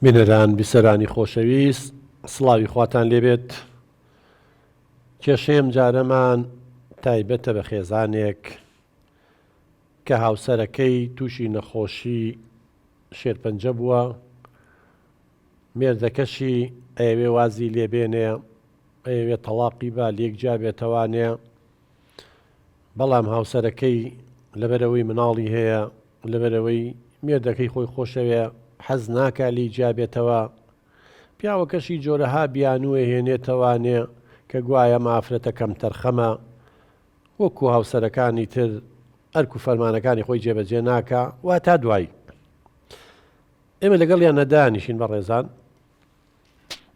بینەران بیسەرانی خۆشەویست، سڵاوی خواتان لێبێت. کێشەیەم جارەمان تایبەتە بە خێزانێک کە هاوسەرەکەی تووشی نەخۆشی شێرپەنجە بووە، مێردەکەشی ئەوێ وازی لێبێنێ، ئەوێ تەڵاقی با لێکجا بێتەوانێ، بەڵام هاوسەرەکەی لەبەرەوەی مناڵی هەیە، لەبەرەوەی مێردەکەی خۆی خۆشەوێ حەز ناکا لێکجا بێتەوە. پیاوەکەشی جۆرەها بیانوێ هێنێتەوانێ کە گوایە مافرەتە کەم تەرخەمە، وەکو هاوسەرەکانی تر ئەرک و فەرمانەکانی خۆی جێبەجێ ناکا وا تا دوایی. ئێمە لەگەڵیان نەدانیشین بە ڕێزان.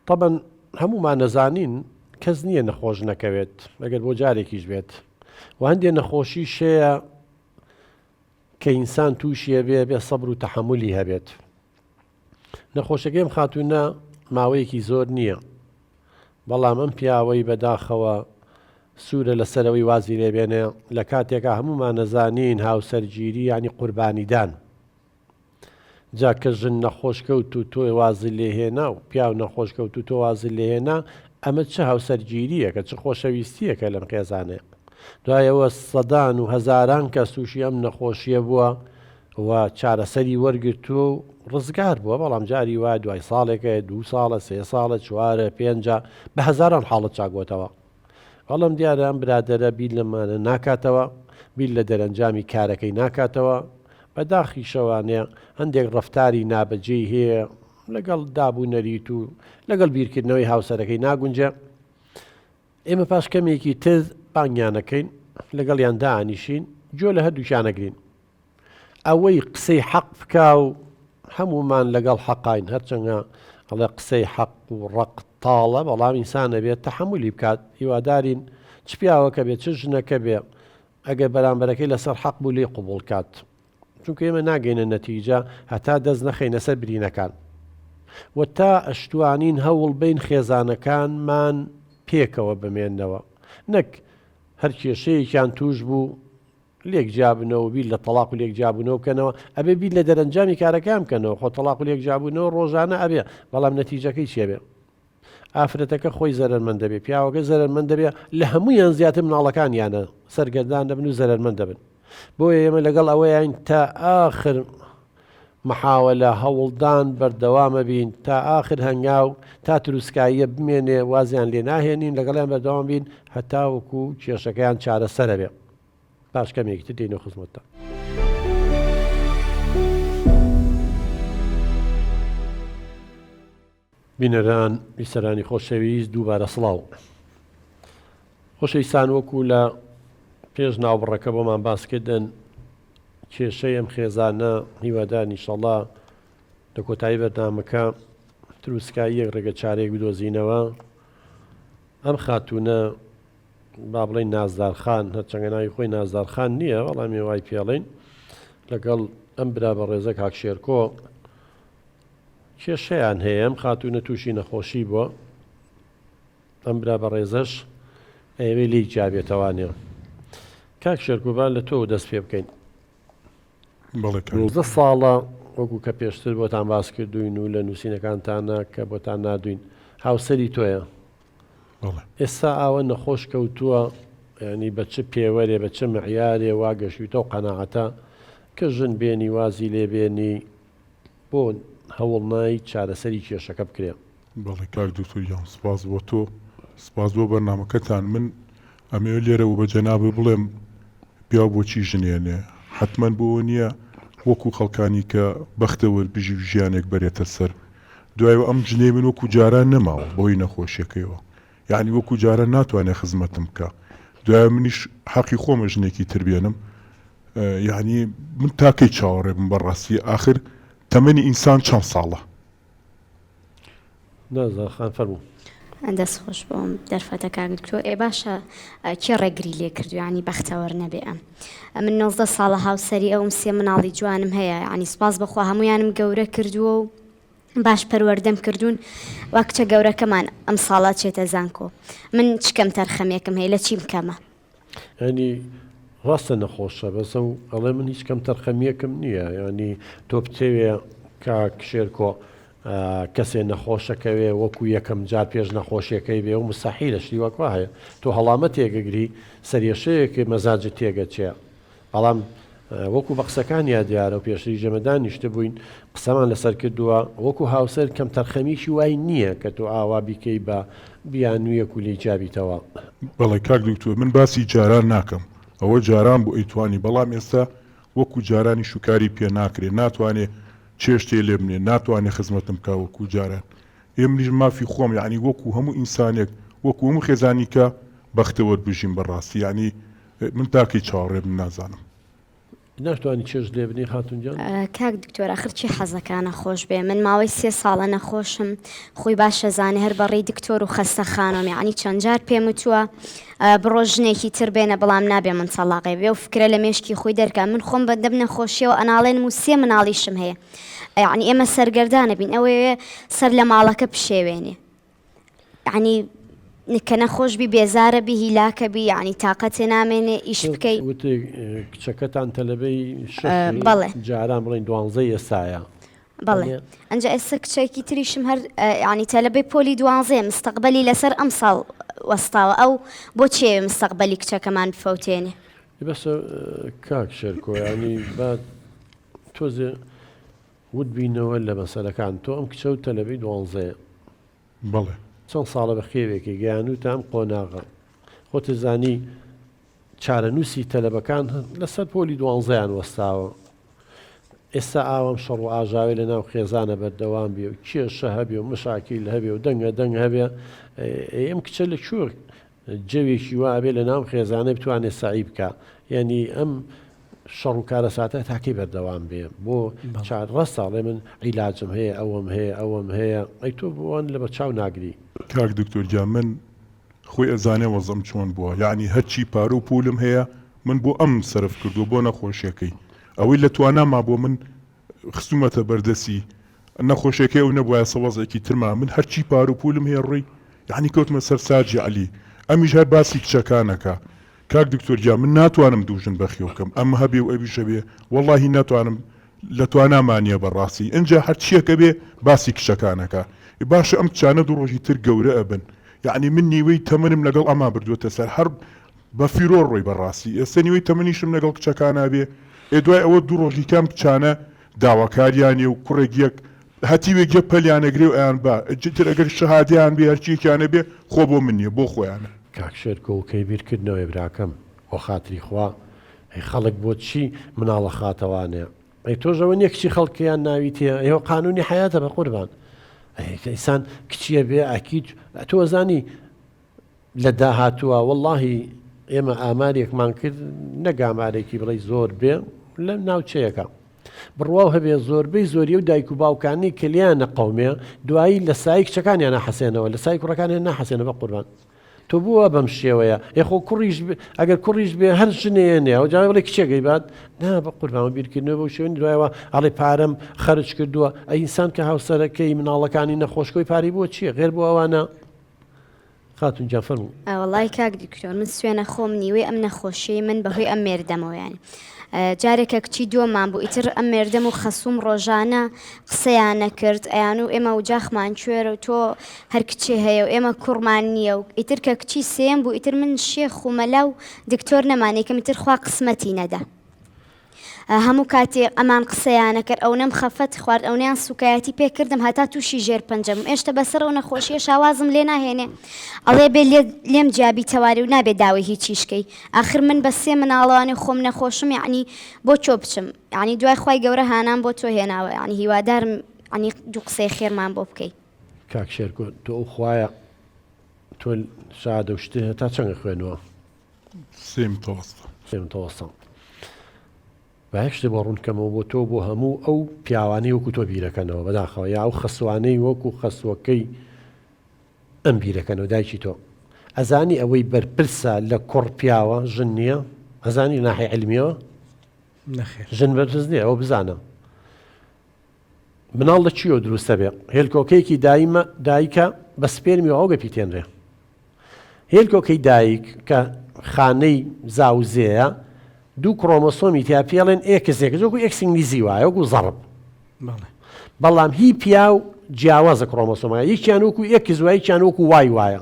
طبعاً هەمومان نەزانین کەس نییە نەخۆش نەکەوێت ئەگەر بۆ جارێکیش بێت، و هەندێک نەخۆشی شەیە کە ئینسان تووشیە بێ سەبر و تەحەمولی هەبێت. نەخۆشەکەیم خاتوونە ماوەیەکی زۆر نییە، بەڵام ئەم پیاوەی بەداخەوە سوورە لەسەرەوەی وازی لێبێنێ لە کاتێکا هەمومان نەزانین هاوسەرگیری ینی قوربانیدان. جا کە ژن نەخۆشکەوت و تۆ وازی لێهێنا و پیاو نەخۆشکەوت و تۆ وازی لێهێنا، ئەمە چه هاوسەرگیریە کە چه خۆشەویستیەکە لەم خێزانەیە. دوایەوە سەدان و هەزاران کەس تووشی ئەم نەخۆشیە بووە و چارەسەری وەرگرتووە و ڕزگار بووە، بەڵام جاری وای دوای ساڵێکە 2 ساڵە 3 ساڵە 4 5 بە هەزاران حاڵەت چاگوتەوە. بەڵام دیارە ئەم برادەرە بیر لەمانە ناکاتەوە، بیر لە دەرەنجامی کارەکەی ناکاتەوە، بەداخی شەوانەیە هەندێک ڕەفتاری نابەجێی هەیە لەگەڵ دابوونەریت و لەگەڵ بیرکردنەوەی هاوسەرەکەی ناگونجە. ئێمە پاش کەمێکی تر بانگیانەکەین، لەگەڵیان دانیشین، جۆ لە هەردووشانەگرین. ئەوەی قسەی حەق بکا و هەمومان لەگەڵ حەقاین، هەرچەنگە ئەڵێ قسەی حەق و ڕق تاڵە، بەڵام ئینسانە بێت تەحەمولی بکات. هیوادارین چ پیاوەکە بێت چ ژنەکە بێ ئەگەر بەرامبەرەکەی لەسەر حەق بوو لێ قوبوڵ کات، چونکە ئێمە ناگەینە نەتیجە هەتا دەست نەخەینە سەر برینەکان، و تا ئەشتوانین هەوڵ بین خێزانەکانمان پێکەوە بمێننەوە، نەک هەر کێشەیەکیان توش بوو لێک جابنەوە بیر لە تەلاق و لێک جابوونەوە بکەنەوە، ئەبێ بیر لە دەرەنجامی کارەکان بکەنەوە. خۆ تەلاق و لێک جابوونەوە ڕۆژانە ئەبێ، بەڵام نەتیجەکەی چێ بێ؟ ئافرەتەکە خۆی زەرمەند دەبێ، پیاوەکە زەرمەند دەبێ، لە هەموویان زیاتر مناڵەکانیانە سەرگەردان دەبن و زەرمەند دەبن. بۆیە ئێمە لەگەڵ ئەوەیان تا ئاخر محاولە هەوڵدان بەردەوامە بین، تا ئاخر هەنگاو تا تروسکاییە بمێنێ وازیان لێ ناهێنین، لەگەڵیان بەردەوام بین هەتا وەکو کێشەکەیان چارەسەرە بێ. باش کەمێکی تر دێنە خزمەتتان. بینەران بیسەرانی خۆشەویست، دووبارە سڵاو. خۆشەویستان، وەکو لە پێش ناوبڕەکە بۆمان باسکردن، کێشەی ئەم خێزانە هیوادار ئینشەڵڵا لە کۆتایی بەردامەکە تروسکاییەک ڕێگە چارەیەک بدۆزینەوە. ئەم خاتوونە با بڵێن نازدارخان، هەرچەنگە ناوی خۆی نازدارخان نییە، بەڵام وای پێڵێن، لەگەڵ ئەم برا بە ڕێزە کاک شێرکۆ کێشەیان هەیە. ئەم خاتوونە تووشی نەخۆشی بووە، ئەم برا بە ڕێزەش ئەوێ لی جابێتەوانێ. کاک شێرکۆ، با لە تۆ دەست پێ بکەین. 19 ساڵە وەکو کە پێشتر بۆتان باس کردوین و لە نووسینەکانتانە کە بۆتان نادوین، هاوسەری تۆیە. ئێستا ئاوە نەخۆش کەوتووە، ینی بە چ پێوەرێ بە چه معیارێ وا گەشتویتەوە قەناعەتە کە ژن بێنی وازی لێبێنی بۆ هەوڵنایی چارەسەری کێشەکە بکرێ. بەڵێ کاک دکتۆریان، سپاس بۆ تۆ، سپاس بۆ بەرنامەکەتان. من ئەمەوێ لێرە و بە جەنابە بڵێم پیا بۆچی ژنێنێ، حتمەن بۆ نییە وەکو خەڵکانی کە بەختەوە بژی ژیانێک بەرێتە سەر، دوایەوە ئەم جنێ من وەکو جاران نەماوە بۆی نەخۆشیەکەیەوە، یعنی وەکو جاران ناتوانێت خزمەتم بکە، دوایە منیش حەقی خۆمە ژنێکی تر بێنم، یعنی من تاکەی چاوەڕێ بم بەڕاستی. ئاخر تەمەنی ئینسان چەند ساڵە؟ نازدارخان فەرموو. دەست خۆش بۆم دەرفەتە کاک دکتۆر. باشە کێ ڕێگری لێ کردو، ینی بەختەوەر نەبێ؟ من 19 ساڵە هاوسەری ئەوم، 3 مناڵی جوانم هەیە، ینی سپاس بەخوا هەمویانم گەورە کردووە و باش پەروەردەم کردوون، وا کچە گەورەکەمان ئەم ساڵات چێتە زانکۆ. من چکەم تەرخەمێکم هەیە، لە چیم کەمە؟ ینی ڕاستە نەخۆشە، بەسە و ئەڵێ من هیچ کەم تەرخەمیەکم نییە، ینی تۆ بتەوێ کاک شێرکۆ کەسێ نەخۆشەکەوێ وەکو یەکەم جار پێش نەخۆشیەکەی بێ و مستەحیلە شتی وەکوا هەیە تۆ هەڵامە تێگەگری سەرێشەیەکی مەزاجت تێگەچێ بەڵام وەکو بە قسەکانیا دیارە و پێشتری جەمەدان نیشتە بووین قسەمان لەسەر کردووە وەکو هاوسەر کەم تەرخەمیشی وای نییە کە تۆ ئاوا بیکەی بە بیانوویەک و لێی جابیتەوە. بەڵێ کاک دکتۆر من باسی جاران ناکەم ئەوە جاران بۆ ئەیتوانی بەڵام ئێستا وەکو جارانی شوکاری پێ ناکرێت ناتوانێت چێشتێ لێ بنێ ناتوانێت خزمەتم کا وەکو جاران ئێمنیش مافی خۆم یعنی وەکو هەموو ئینسانێک وەکو هەموو خێزانی کە بەختەوە بژین بەڕاستی یعنی من تاکەی چاوەڕێ من نازانم ناتوانانی چێژ لێ بنی خاتونجان کاک دکتۆر ئاخر چی حەزەکانە خۆش بێ من ماوەی 3 ساڵە نەخۆشم خۆی باشە زانێ هەر بەڕێی دکتۆر و خەستەخانۆم یعنی چەند جار پێم وتووە بڕۆ ژنێکی تر بێنە بەڵام نابێ من سەڵاقێ بێ و فکرە لە مێشکی خۆی دەرکە من خۆم بەدەم نەخۆشیەوە ئەناڵێنم و 3 مناڵیشم هەیە یعنی ئێمە سەرگەردانە بین ئەوەیە سەر لە ماڵەکە پشێوێنێ یعنی کە نەخۆش بی بێزارە بی هیلاکە بی یعنی تااقەتێ نامێنێ ئیش بکەیت کچەکەتان تەلەبەی بەڵێ جاران بڵین 12 ئێستاە بەڵێ ئەنجا ئێستا کچێکی تریشم هەر ینی تەلەبەی پۆلی 12 مستەقبەلی لەسەر ئەم ساڵ وەستاوە ئەو بۆ چێ مستەقبەلی کچەکەمان بفەوتێنێ بەس کاک شێرکۆ ینی با تۆزێ وت بینەوە لە مەسەلەکان تۆ ئەم کچە و تەلەبەی 12 بەڵێ چەند ساڵە بە خێوێکی گەیانوتام قۆناغا خۆتە زانی چارەنووسی تەلەبەکان لەسەر پۆلی 12یان وەستاوە ئێستا ئاوام شەڕ و ئاژاوی لە ناو خێزانە بەردەوام بێ و کێشە هەبێ و مشاکیل هەبێ و دەنگ هەبێ ئەم کچە لە کوێ جەوێکی وابێ لە ناو خێزانە بتوانێت سعی بکە یعنی ئەم شەڕ و کارە ساتە تاکەی بەردەوام بێ بۆ ڕە ساڵێ من عیلاجم هەیە ئەوەم هەیە ئەی تۆ بوان لە بەرچاو ناگری کاک دکتۆر گیان من خۆی ئەزانێ وەزەم چۆن بووە یعنی هەرچی پارە و پولم هەیە من بۆ ئەم سرف کردو بۆ نەخۆشیەکەی ئەوەی لە تواناما بۆ من خستومەتە بەردەسی نەخۆشیەکەی و نەبووە سەوەزێکی ترما من هەرچی پارە و پولم هەیە ڕێی یعنی کەوتمە سەر ساجی عەلی ئەمیش هەر باسی کچەکانەکە کاک دکتۆر گیان من ناتوانم دووژن بەخێ بکەم ئەم هەبێ و ئەویشە بێ وەڵڵاهی ناتوانم لە توانامانیە بەڕاستی ئەنجا هەرچیەکە بێ باسی کچەکانەکە باشە ئەم کچانە دوو ڕۆژی تر گەورە ئەبن یعنی من نیوەی تەمەنم لەگەڵ ئەما بردووەتە سەر هەر بە فیرۆ ڕۆی بەڕاستی ئێستا نیوەی تەمەنیشم لەگەڵ کچەکانە بێ دوای ئەوە دوو ڕۆژی کام کچانە داواکاریانێ و کوڕێکیەک هەتیوێکگە پەلیانەگرێ و ئەیان با جتر ئەگەر شەهادیان بێ هەرچیەکیانە بێ خۆ بۆ من نییە بۆ خۆیانە کاک شێرکۆ و کەی بیرکردنەوەی براکەم بۆ خاتری خوا خەڵک بۆ چی مناڵە خاتەوانێ ئەی تۆژەوە نیە کچی خەڵکیان ناوی تێ ئێوە قانونی حیاتە بە قوربان ئەیسان کچیە بێ ئاکیت تۆ زانی لە داهاتووە واللهی ئێمە ئامارێکمان کرد نەگامارێکی بڵێ زۆر بێ لە ناوچەیەەکە بڕواو هەبێ زۆربەی زۆری و دایک و باوکانی کلیانە قەومێ دوایی لە سای کچەکانیان ناحەسێنەوە لە سای کوڕەکانیان ناحەسێنە بە قوربان تۆ بووە بەم شێوەیە یخۆ کوڕیش ئەگەر کوڕیش بێ هەر ژنێنێ و جا بڵێ کچێگەی بات نا بە قوربانەوە بیرکردنەوە بۆ شوێن دوایەوە ئەڵێ پارەم خەرج کردووە ئەئینسان کە هاوسەرەکەی مناڵەکانی نەخۆشکۆی پاری بۆ چییە غێر بۆ ئەوانە خاتون جا فەرموو وەڵای کاک دکتۆر من سوێنە خۆم نیوەی ئەم نەخۆشیی من بەهۆی ئەم مێردەمەوەیان جارێکە کچی دووەمان بوو ئیتر ئەم مێردەم و خەسووم ڕۆژانە قسەیان نەکرد ئەیان و ئێمە و جاخمان کوێرە و تۆ هەر کچێ هەیە و ئێمە کوڕمان نییە و ئیتر کە کچی سێم بوو ئیتر من شێخ و مەلا و دکتۆر نەمانێکم ئیتر خوا قسمەتی نەدا هەموو کاتێ ئەمان قسەیانە کرد ئەو نەم خەفەت خوارد ئەونیان سوکایەتی پێکردم هەتا تووشی ژێر پەنجەم ئێشتا بەسەر ئەو نەخۆشیە شاوازم لێ ناهێنێ ئەڵێ بێ لێم جیابی تەواری و نابێ داوای هیچیشکەی آخر من بە 3 مناڵەوانی خۆم نەخۆشم یعنی بۆ چۆ بچم یعنی دوای خی گەورە هانان بۆ تۆ هێناوە یعنی هیوادارم ینی دوو قسەی خێرمان بۆ بکەیت کاک شێرکۆ تۆ ئەو خوایە تۆ شادە و شتێ تا چەندە خوێنەوە سێم تەوەسە بەهێک شتێ بۆ ڕوونکەمەوە بۆ تۆ بۆ هەموو ئەو پیاوانەی وەکو تۆ بیرەکەنەوە بەداخەوە یا ئەو خەسوانەی وەکو خەسوەکەی ئەم بیرەکەنەوە دایکی تۆ ئەزانی ئەوەی بەرپرسە لە کوڕ پیاوە ژن نییە ئەزانی ناحی علمیەوە ژن بەرپرس نییە ئەوە بزانە مناڵ لە چیۆ دروستە بێ هێلکۆکەیەکی دایکە بە سپێرمی ئەو گەپیتێنرێ هێلکۆکەی دایک کە خانەی زاوزەیە دوو کڕۆمۆسۆمی تیا پێڵێن ئێکسێک جۆکو ئێکسینگلیزی وایە وەکو زەڕب بەڵام هی پیا و جیاوازە کڕۆمۆسۆمەکە یەکیان وەکو ئێکس وایە یەکیان وەکو وای وایە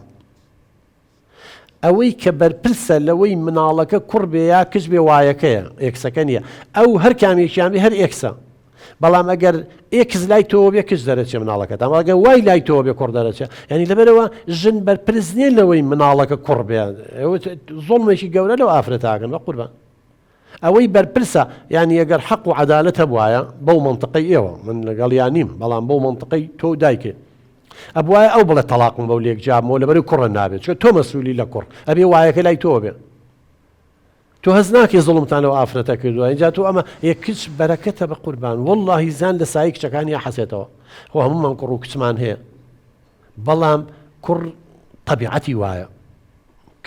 ئەوەی کە بەرپرسە لەوەی مناڵەکە کوڕ بێ یا کچ بێ وایەکەیە ئێکسەکە نییە ئەو هەر کامێکیان بێ هەر ئێکسە بەڵام ئەگەر ئێکس لای تۆ بێ کچ دەرەچێ مناڵەکە ئەگەر وای لای تۆ بێ کوڕ دەرەچێ ینی لەبەرەوە ژن بەرپرس نییە لەوەی مناڵەکە کوڕ بێ زۆڵمێکی گەورە لەو ئافرەتاکەن بە قوربان ئەوەی بەرپرسە ینی ئەگەر حەق و عەدالەت هەبوایە بەو مەنتقەی ئێوە من لەگەڵیان نیم بەڵام بەو مەنتقەی تۆ دایکێ ئەبوایە ئەو بڵێ تەلاقم بەو لێک جابمەوە لەبەرەوەی کوڕە نابێت چکە تۆ مەسئولی لە کوڕ ئەبێ وایەکە لای تۆ بێ تۆ هەز ناکێ زوڵمتان لەو ئافرەتە کردووە اینجا تۆ ئەمە یەک کچ بەرەکەتە بە قوربان وەڵڵاهی زان لە سایە کچەکانی حەسێتەوە خۆ هەمومان کوڕ و کچمان هەیە بەڵام کوڕ تەبیعەتی وایە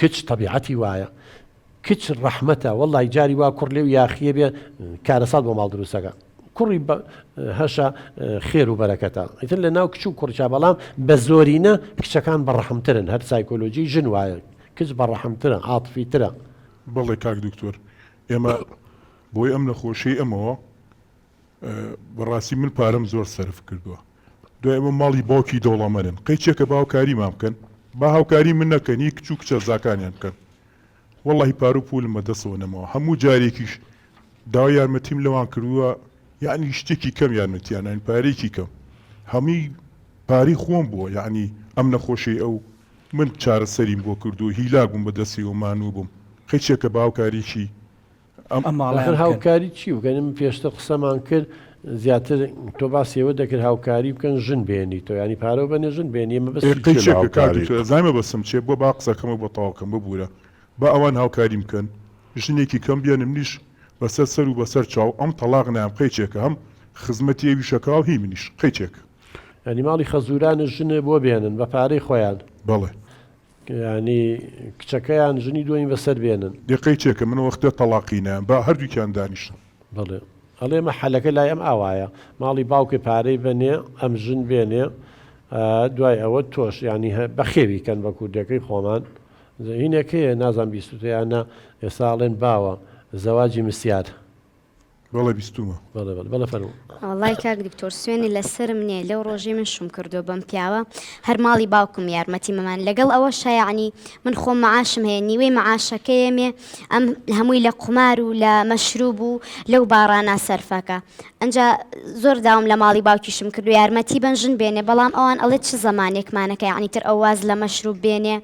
کچ تەبیعەتی وایە کچ ڕەحمەتە وەڵڵاهی جاری وا کوڕ لێو یاخیە بێ کارەسات بۆ ماڵ دروستەکە کوڕی هەشە خێر و بەرەکەتە ئیتر لە ناو کچ و کوڕچا بەڵام بە زۆرینە کچەکان بەڕەحمترن هەر سایکۆلۆژی ژن وایە کچ بەڕەحمترە عاتفیترە بەڵێ کاک دکتۆر ئێمە بۆی ئەم نەخۆشی ئەمەوە بەڕاستی من پارەم زۆر سەرف کردووە دوای ئەمە ماڵی باوکی دەوڵەمەرن قەیچێکە باوکاریمان بکەن با هاوکاری من نەکەنی کچ و کچە زاکانیان بکەن وەڵڵاهی پار و پولم بەدەستەوە نەمەوە هەموو جارێکیش داوای یارمەتیم لەوان کردووە یعنی شتێکی کەم یارمەتیانان پارێکی کەم هەمووی پارەی خۆم بووە یعنی ئەم نەخۆشی ئەو من چارەسەریم بۆ کردو هیلاک بووم بەدەستی و مانوو بووم خەیچێکە باوکاریشی ئەم هاوکاری چی بکەن من پێشتە قسەمان کرد زیاتر تۆ باسیەوە دەکرد هاوکاری بکەن ژن بێنی تۆ ینی پارە بەنێ ژن بێنی ئمە زایمە بەسم چێ بۆ با قسەکەمە بۆ تاواکەم ببوورە بە ئەوان هاوکاری بکەن ژنێکی کەم بیانم نیش بەسەر سەر و بەسەر چاو ئەم تەلاق نام قەیچێکە هەم خزمەتی ئەوی شەکاو هی منیش قەیچێک ینی ماڵی خەزورانە ژنە بۆ بێنن بە پارەی خۆیان بەڵێ ینی کچەکەیان ژنی دوین بەسەر بێنن قەیچێکە من وەختە تەلاقینە با هەردووکیان دانیشتن بڵێ ئەڵێمە حەلەکە لای ئەم ئاوایە ماڵی باوکی پارەی بنێ ئەم ژن بێنێ دوای ئەوە تۆش ینی بە خێویکەن بە کوردەکەی خۆمان هینێکەیە نازان بیستوتیانە ئێساڵێن باوە زەواجی مسیار بەڵێ بیستومە بەڵێ فەرموو وڵای کاک دکتۆر سوێنی لەسرم نییە لەو ڕۆژەی من شوم کردو بەم پیاوە هەر ماڵی باوکم یارمەتی مەمان لەگەڵ ئەوە شایعنی من خۆم معاشم هەیە نیوەی معاشەکەیەمێ ئەم هەمووی لە قمار و لە مەشروب و لەو باڕانە سەرفەکە ئەنجا زۆر داوم لە ماڵی باوکیشم کردو یارمەتی بەنژن بێنێ بەڵام ئەوان ئەڵێ چ زمانێکمانەکە یعنی تر ئەو واز لە مەشروب بێنێ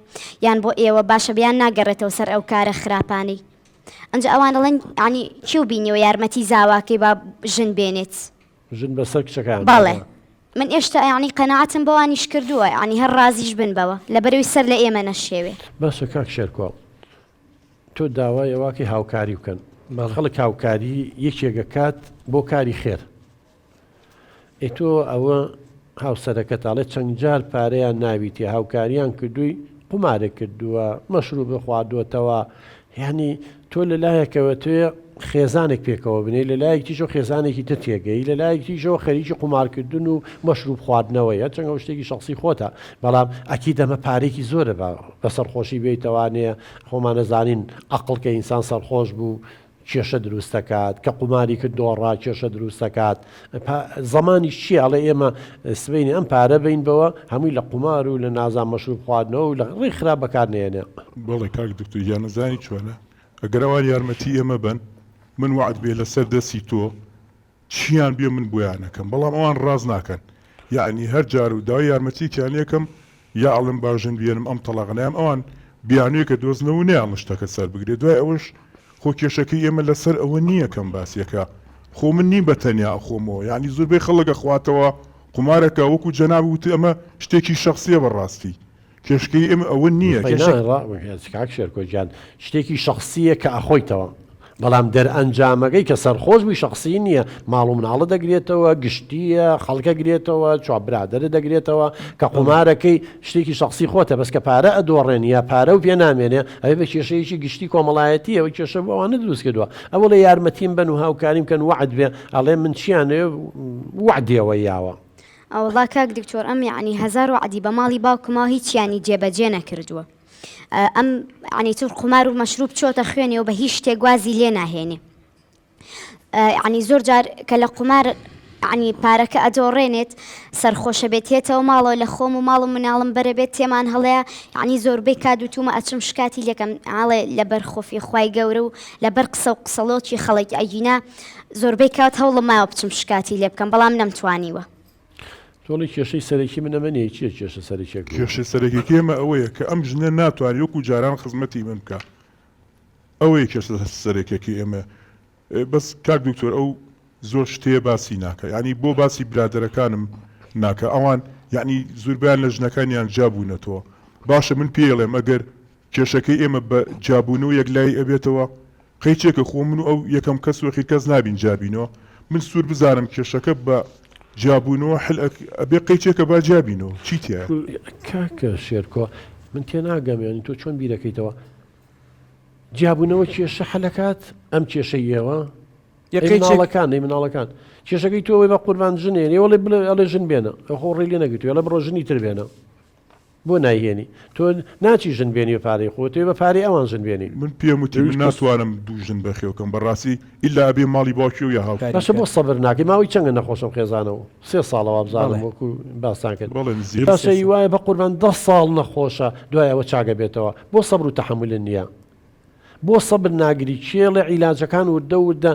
یان بۆ ئێوە باشە بیان ناگەڕێتەوە سەر ئەو کارە خراپانی ئەنجا ئەوان دەڵێن ینی چی و بینیەوە یارمەتی زاواکەی با ژن بێنێت ژن بەسەر کچەکان بەڵێ من ئێشتا ینی قەناعەتم بەوانیش کردووە ینی هەر ڕازیش بن بەوە لەبەرەوەی سەر لە ئێمە نەشێوێ باشە کاک شێرکۆ تۆ داوای ئەواکەی هاوکاری بکەن خەڵک هاوکاری یەکێگە کات بۆ کاری خێر ئەی تۆ ئەوە هاوسەرەکە تاڵێ چەند جار پارەیان ناویتێ هاوکاریان کردووی قمارێک کردووە مەشروب خواردووەتەوە ینی تۆ لە لایەکەوە توێ خێزانێک پێکەوە بنێ لە لایەکیشەوە خێزانێکی تر تێگەی لە لایەکیشەوە خەریکی قمارکردن و مەشروب خواردنەوەیە چەنگە شتێکی شخصی خۆتە بەڵام ئەکی دەمە پارێکی زۆرە بە سەرخۆشی بێتەوانەیە خۆمانە زانین عەقڵ کە ئینسان سەرخۆش بوو کێشە دروست دەکات کە قماری کرد دۆڕا کێشە دروست دەکات زمانی چیە ئەڵێ ئێمە سبەینی ئەم پارە بین بەوە هەمووی لە قمار و لە نازان مەشروب خواردنەوە و لە ڕێی خراپ بەکارنێنێ بەڵێ کاک دکتۆر یانەزانی چۆنە ئەگەر ئەوان یارمەتی ئێمە بن من وعد بێ لەسەر دەستی تۆ چیان بێ من بۆیانەکەم بەڵام ئەوان ڕاز ناکەن یعنی هەر جار و داوای یارمەتیکیان یەکەم یا ئەڵم باژن بێنم ئەم تەلاقنەیەم ئەوان بیانوێکە دۆزنەوە نیان شتەکە سەر بگرێت دوای ئەوش خۆ کێشەکەی ئێمە لەسەر ئەوە نییەکەم باسیەکە خۆ من نیم بەتەنیا خۆمەوە یعنی زۆربەی خەڵکە خواتەوە قمارەکە وەکو جەناب وتی ئەمە شتێکی شخصیە بەڕاستی کێشکەی ئێمە ئەوە نییە کاک شێرکۆجیان شتێکی شخصیە کە ئەخۆیتەوە بەڵام دەرئەنجامەکەی کە سەرخۆش بووی شخصی نییە ماڵ و مناڵە دەگرێتەوە گشتیە خەڵکە گرێتەوە چوار برادرە دەگرێتەوە کە قمارەکەی شتێکی شخصی خۆتە بەس کە پارە ئەدۆڕێن یا پارە و پێ نامێنێ ئەوێ بە کێشەیەکی گشتی کۆمەڵایەتی ئەوە کێشە بۆ ئەوانە دروست کردووە ئەوە لە یارمەتیم بن و هاوکاریم کەن وعد بێ ئەڵێ من چیانێ وعدێەوە یاوە ئەوڵا کاک دکتۆر ئەم یعنی هەزار وعدی بە ماڵی باوکمەوە هیچیانی جێبەجێ نەکردووە ئەم عنی تر قمار و مەشروب چۆتە خوێنێەوە بە هیچ شتێک وازی لێ ناهێنێ عنی زۆر جار کە لە قمار ینی پارەکە ئەدۆڕێنێت سەرخۆشە بێت هێتەوە ماڵەوە لە خۆم و ماڵ و مناڵم بەرەبێت تێمان هەڵەیە ینی زۆربەی کادوتومە ئەچم شکاتی لەکەم ئاڵێ لەبەر خۆفی خوای گەورە و لەبەر قسە و قسەڵۆکی خەڵک ئەگینا زۆربەی کات هەوڵم ماوە بچم شکاتی لێ بکەم بەڵام نەمتوانیوە. تۆڵی کێشەی سەرەکی منەمەنێ چیە کێشە سەرێکێک کێشە سەرەکیەکە ئێمە ئەوەیە کە ئەم ژنە ناتوانێت وەکو جاران خزمەتی من بکە. ئەوەیە کێشە سەرەکێکی ئێمە. بەس کاک دکتۆر ئەو زۆر شتەیە باسی ناکە، ینی بۆ باسی برادەرەکانم ناکە، ئەوان یعنی زۆربیان لە ژنەکانیان جابوونەتەوە. باشە من پێڵێم ئەگەر کێشەکەی ئێمە بە جابوون و یەکلای ئەبێتەوە قەیچێکە خۆ من و ئەو یەکەم کەس وەخی کەس نابین جابینەوە، من سوور بزانم کێشەکە بە جابوونەوە حل ئەبێ قەیچێکە با جابینەوە چیتیە کاکە شێرکۆ من تێ ناگەمیانی تۆ چۆن بیرەکەیتەوە جابوونەوە کێشە حەلەکات ئەم کێشەیەوە مناڵەکان مناڵەکان کێشەکەی تۆەوەی بە قوربان ژنێنی وڵێ ئەڵێ ژن بێنە ئەخۆ ڕێلی نەگویت لە بڕۆ ژنی تر بێنە بۆ نایهێنی تۆ ناچی ژن بێنی بە پارەی خۆتێ بە پارەی ئەوان ژن بێنی من پێم وتی من ناتوانم دوو ژن بەخێوکەم بەڕاستی ئللا ئەبێ ماڵی باوکی و یا هاو باشە بۆ سەبر ناکەی ماوەی چەندە نەخۆشم خێزانەوە 3 ساڵەوە بزانم وەکو باسان کرد باشە وایە بە قوربان 10 ساڵ نەخۆشە دوایەوە چاگە بێتەوە بۆ سەبر و تەحمل نییە بۆ سەبر ناگری کێڵە عیلاجەکان وردە وردە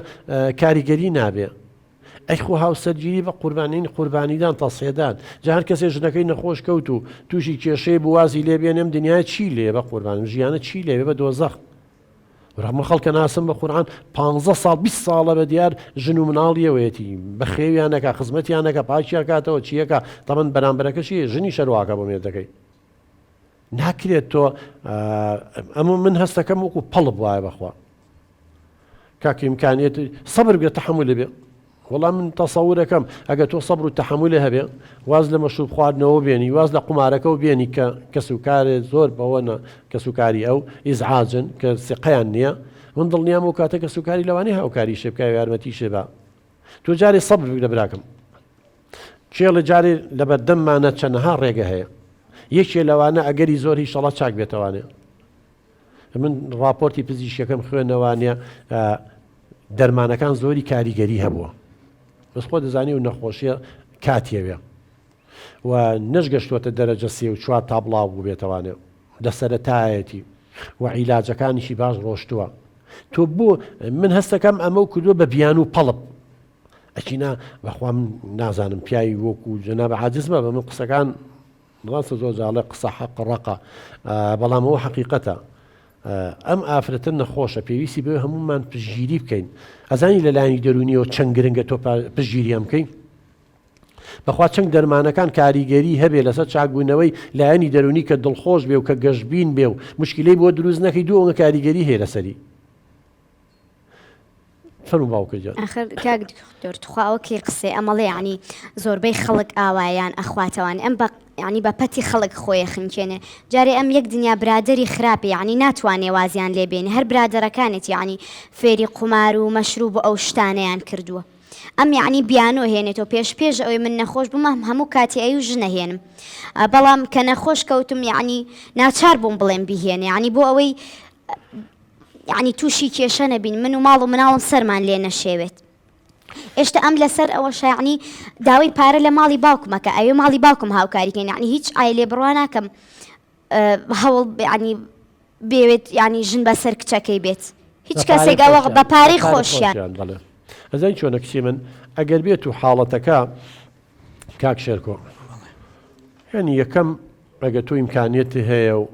کاریگەری نابێ ئەیخۆ هاوسەرگیری بە قوربانین قوربانیدان تەسێدان جا هەر کەسێ ژنەکەی نەخۆش کەوت و تووشی کێشەی بوازی لێبێنێم دنیای چی لێ بە قوربانم ژیانە چی لێبێ بە دۆزەخ ڕەمە خەڵکە ناسم بە قورآن 15 ساڵ 20 ساڵە بە دیار ژن و مناڵیەوەیەتی بە خێویانەکە خزمەتیانەکە پاچیان کاتەوە چیەکە تەمەن بەرامبەرەکەشی ژنی شەرواکە بۆ مێردەکەی ناکرێت تۆ ئەمە من هەستەکەم وەکو پەڵب وایە بەخوا کاکە ئیمکانیەت سەبر بێت تەحمل بێ وەڵام من تەسەورەکەم ئەگە تۆ سەبر و تەحملێ هەبێ واز لە مەشروب خواردنەوە بێنی واز لە قومارەکە و بێنی کە کەسوکارێ زۆر بەوە کەسوکاری ئەو ئیزعاجن کە سقیان نییە من دڵنیام و کاتە کەسوکاری لەوانەیە هاوکاری شێبکای یارمەتی شێبا تۆ جارێ سەبر لە براکەم کێڵە جارێ لە بەردەممانە چەندەها ڕێگە هەیە یەکێ لەوانە ئەگەری زۆر هیچڵە چاک بێتەوانێ من راپۆرتی پزیشکەکەم خوێنەوانە دەرمانەکان زۆری کاریگەری هەبووە بەس خۆ دەزانی و نەخۆشیە کاتیەوێ و نەشگەشتوەتە دەرەجە 3 تا بڵاو بوو بێتەوانێ دەسەرەتایەتی و عیلاجەکانیشی باش ڕۆشتووە تۆ بۆ من هەستەکەم ئەمە و کردووە بە بیان و پەڵب ئەچینا بەخوا من نازانم پیاوی وەکو جەنابە عاجزمە بە من قسەکان ڕاستە زۆر جاڵێ قسە حەق ڕقە بەڵام ئەوە حەقیقەتە ئەم ئافرەتە نەخۆشە پێویستی بێ هەمومان پشگیری بکەین ئەزانی لەلایانی دەرونیەوە چەند گرنگە تۆ پشگیریان بکەین بەخوا چەند دەرمانەکان کاریگەری هەبێ لەسەر چاکبوونەوەی لایەنی دەرونی کە دڵخۆش بێ و کە گەشتبین بێ و مشکلەی بۆ دروست نەکەی دووەنگە کاریگەری هەیە لەسەری فەرموو باوکە جان ئاخر کاک دکتۆر تخواوەکی قسێ ئەمەڵێ ینی زۆربەی خەڵک ئاوایان ئەخواتەوان ئەم بە ینی بە پەتی خەڵک خۆی خنکێنێ جارێ ئەم یەک دنیا برادری خراپی ینی ناتوانێ وازیان لێبێنێ هەر برادەرەکانێت ینی فێری قومار و مەشروب و ئەو شتانەیان کردووە ئەم یعنی بیانۆ هێنێتەوە پێش ئەوەی من نەخۆش بوومە هەموو کاتی ئەی و ژنە هێنم بەڵام کە نەخۆش کەوتم یعنی ناچار بووم بڵێم بیهێنێ ینی بۆ ئەوەی یعنی تووشی کێشە نەبین من و ماڵ و مناڵم سەرمان لێ نەشێوێت ئێشتا ئەم لەسەر ئەوە شایعنی داوای پارە لە ماڵی باوکمەکە ئەوێ ماڵی باوکم هاوکاریکەین یعنی هیچ ئایلێ بڕوا ناکەم هەوڵ ینی بێوێت ینی ژن بەسەر کچەکەی بێت هیچ کەسێک ئەوە بە پارەی خۆشیان ئەزای چۆنە کچی من ئەگەر بێت و حاڵەتەکە کاک شێرکۆ یعنی یەکەم ئەگە تۆ ئیمکانیەت هەیە و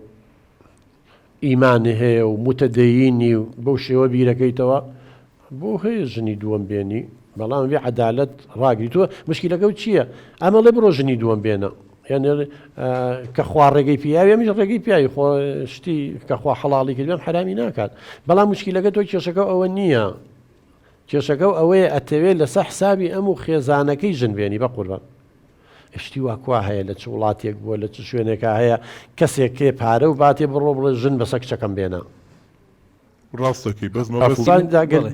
ئیمانی هەیە و متەدەیینی و بەو شێوە بیرەکەیتەوە بۆ هەیە ژنی دووەم بێنی بەڵام بێ عەدالەت ڕاگریتووە مشکلەکە و چییە ئەمە لێ بڕۆ ژنی دووەم بێنە یعنی کە خوا ڕێگەی پیاوی ئەمیش ڕێگەی پیاوی خۆ شتی کە خوا حەڵاڵی کردوێن حرامی ناکات بەڵام مشکلەکە تۆ کێشەکە ئەوە نییە کێشەکە ئەوەیە ئەتەوێت لەسەر حسابی ئەم و خێزانەکەی ژن بێنی بە قوربان شتی واکووا هەیە لە چ وڵاتێک بووە لە چ شوێنێکە هەیە کەسێک کێ پارە و باتێ بڕۆ بڵێ ژن بەسە کچەکەم بێنە ڕاستەکەی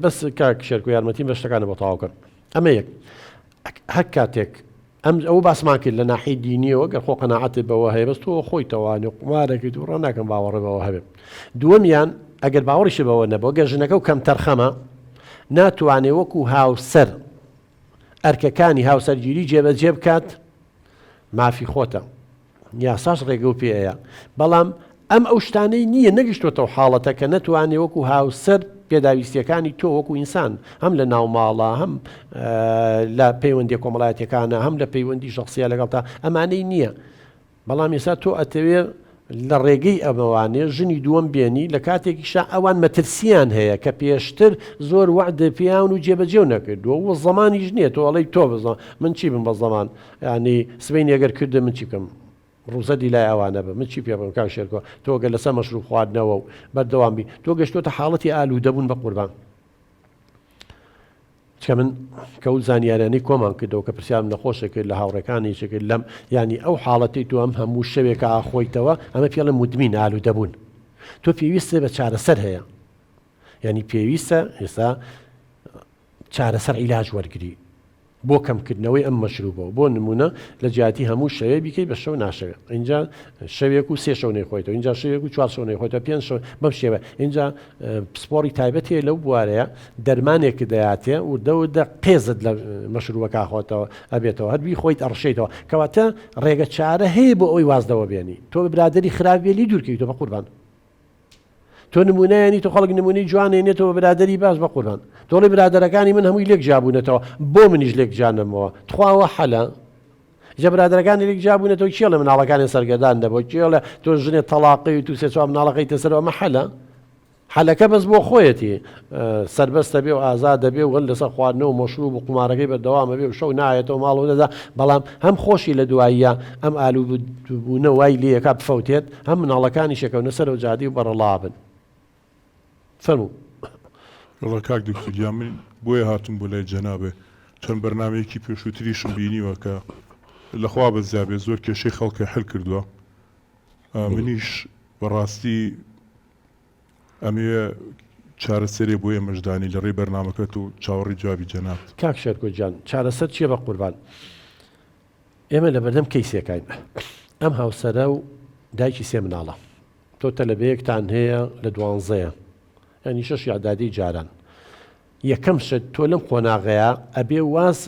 بەس کاک شێرکۆ یارمەتیم بە شتەکانە بۆ تەواو کرد ئەمە یەک هەر کاتێک ئەو باسمان کرد لە ناحی دینیەوە گەر خۆ قەناعەتت بەوە هەیە بەس تۆ خۆی تەوانێ قومارێکی و ڕە ناکەم باوەڕێ بەوە هەبێ دووەمیان ئەگەر باوەڕیشی بەوە نەبەوە گە ژنەکە و کەم تەرخەمە ناتوانێ وەکو هاوسەر ئەرکەکانی هاوسەرگیری جێبەجێ بکات مافی خۆتە یاساش ڕێگە و پێەیە بەڵام ئەم ئەو شتانەی نییە نەگەشتوێتەوە حاڵەتە کە نەتوانێ وەکو هاوسەر پێداویستیەکانی تۆ وەکو ئینسان هەم لە ناوماڵە هەم لە پەیوەندی کۆمەڵایەتەکانە هەم لە پەیوەندی شخصیە لەگەڵتا ئەمانەی نییە بەڵام ێستا تۆ ئەتەوێ لە ڕێگەی ئەمەوانێ ژنی دووەم بێنی لە کاتێکیشا ئەوان مەترسیان هەیە کە پێشتر زۆر وعدە پیاون و جێبەجێو نەکردووە و زەمانی ژنیە تۆ ئەڵەی تۆ بزە من چی بم بە زەمان ینی سبەی ئەگەر کردە من چی بکەم ڕوزەدی لای ئەوانە بە من چی پێ بم کاک شێرکۆ تۆگە لەسەر مەشروب خواردنەوە و بەردەوامبی تۆ گەشتۆتە حاڵەتی ئالوودەبوون بە قوربان چکە من کەوت زانیاریانەی کۆمان کردەوە کە پرسیارم نەخۆشە کرد لە هاوڕێکانی چکرد لەم ینی ئەو حاڵەتی تو ئەم هەموو شەوێکە ئاخۆیتەوە ئەمە پێڵە مدمین ئالوودەبوون تۆ پێویستە بە چارەسەر هەیە ینی پێویستە ئێستا چارەسەر عیلاج وەرگری بۆ کەمکردنەوەی ئەم مەشروبەوە بۆ نمونە لە جیاتی هەموو شەوێ بیکەی بە شەو ناشەوێت اینجا شەوێک و سێ شەو نەیخۆیتەوە اینجا شەوێک و چوار شەو نەیخۆیتەوە پێنج شەو بەم شێوە اینجا پسپۆڕی تایبەت هەیە لەو بوارەیە دەرمانێکی دەیاتێ و دەودە قێزت لە مەشروبەکە خۆتەوە ئەبێتەوە هەربی خۆیت ئەڕشەیتەوە کەواتە ڕێگە چارە هەیە بۆ ئەوی وازدەوە بێنی تۆ برادری خراپێلی دوورکەیتەوە بە قوربان تۆ نمونەیەنی تۆ خەڵک نمونەی جوانێ نێتەوە برادری باش بە قوربان تۆڵی برادەرەکانی من هەمووی لێک جابوونەتەوە بۆ منیش لێک جانمەوە تخواوە حەلە جە برادەرەکانی لێک جابوونەتەوە کێ لە مناڵەکانی سەرگەدان دەبەوە کێ لە تۆ ژنێت تەلاقی و تو سێ چوار مناڵەکەی تەسەرەوە ئەمە حەلە حەلەکە بەس بۆ خۆیەتی سربەستە بێ و ئازاد دەبێ و هەر لەسەر خواردنەوە مەشروب و قمارەکەی بەردەوامە بێ و شەو نایەتەوە ماڵەوە دەدا بەڵام هەم خۆشی لە دواییە ئەم ئالوودبوونە وای لێیەکە بفەوتێت هەم مناڵەکانی شەکەونە سەرەوە جادی و بەڕەڵابن فەرموو وڵا کاک دکتۆر من بۆیە هاتم بۆ لای جەنابێ چەند بەرنامەیەکی پێشووتریشم بینیوە کە لەخوا بەزیابێ زۆر کێشەی خەڵکە هەل کردووە منیش بەڕاستی ئەمێ چارەسەرێ بۆ ئێمەشدانی لە ڕێی بەرنامەکەت و چاوەڕی جوابی جەناب کاک شێرکۆ گیان چارەسەر چییە بە قوربان ئێمە لە بەردەم کەیسێکین ئەم هاوسەرە و دایکی سێ مناڵە تۆ تەلەبەیەکتان هەیە لە 12 ینی شەش یاعدادی جاران یەکەم شت تۆ لەم قۆناغەیە ئەبێ واز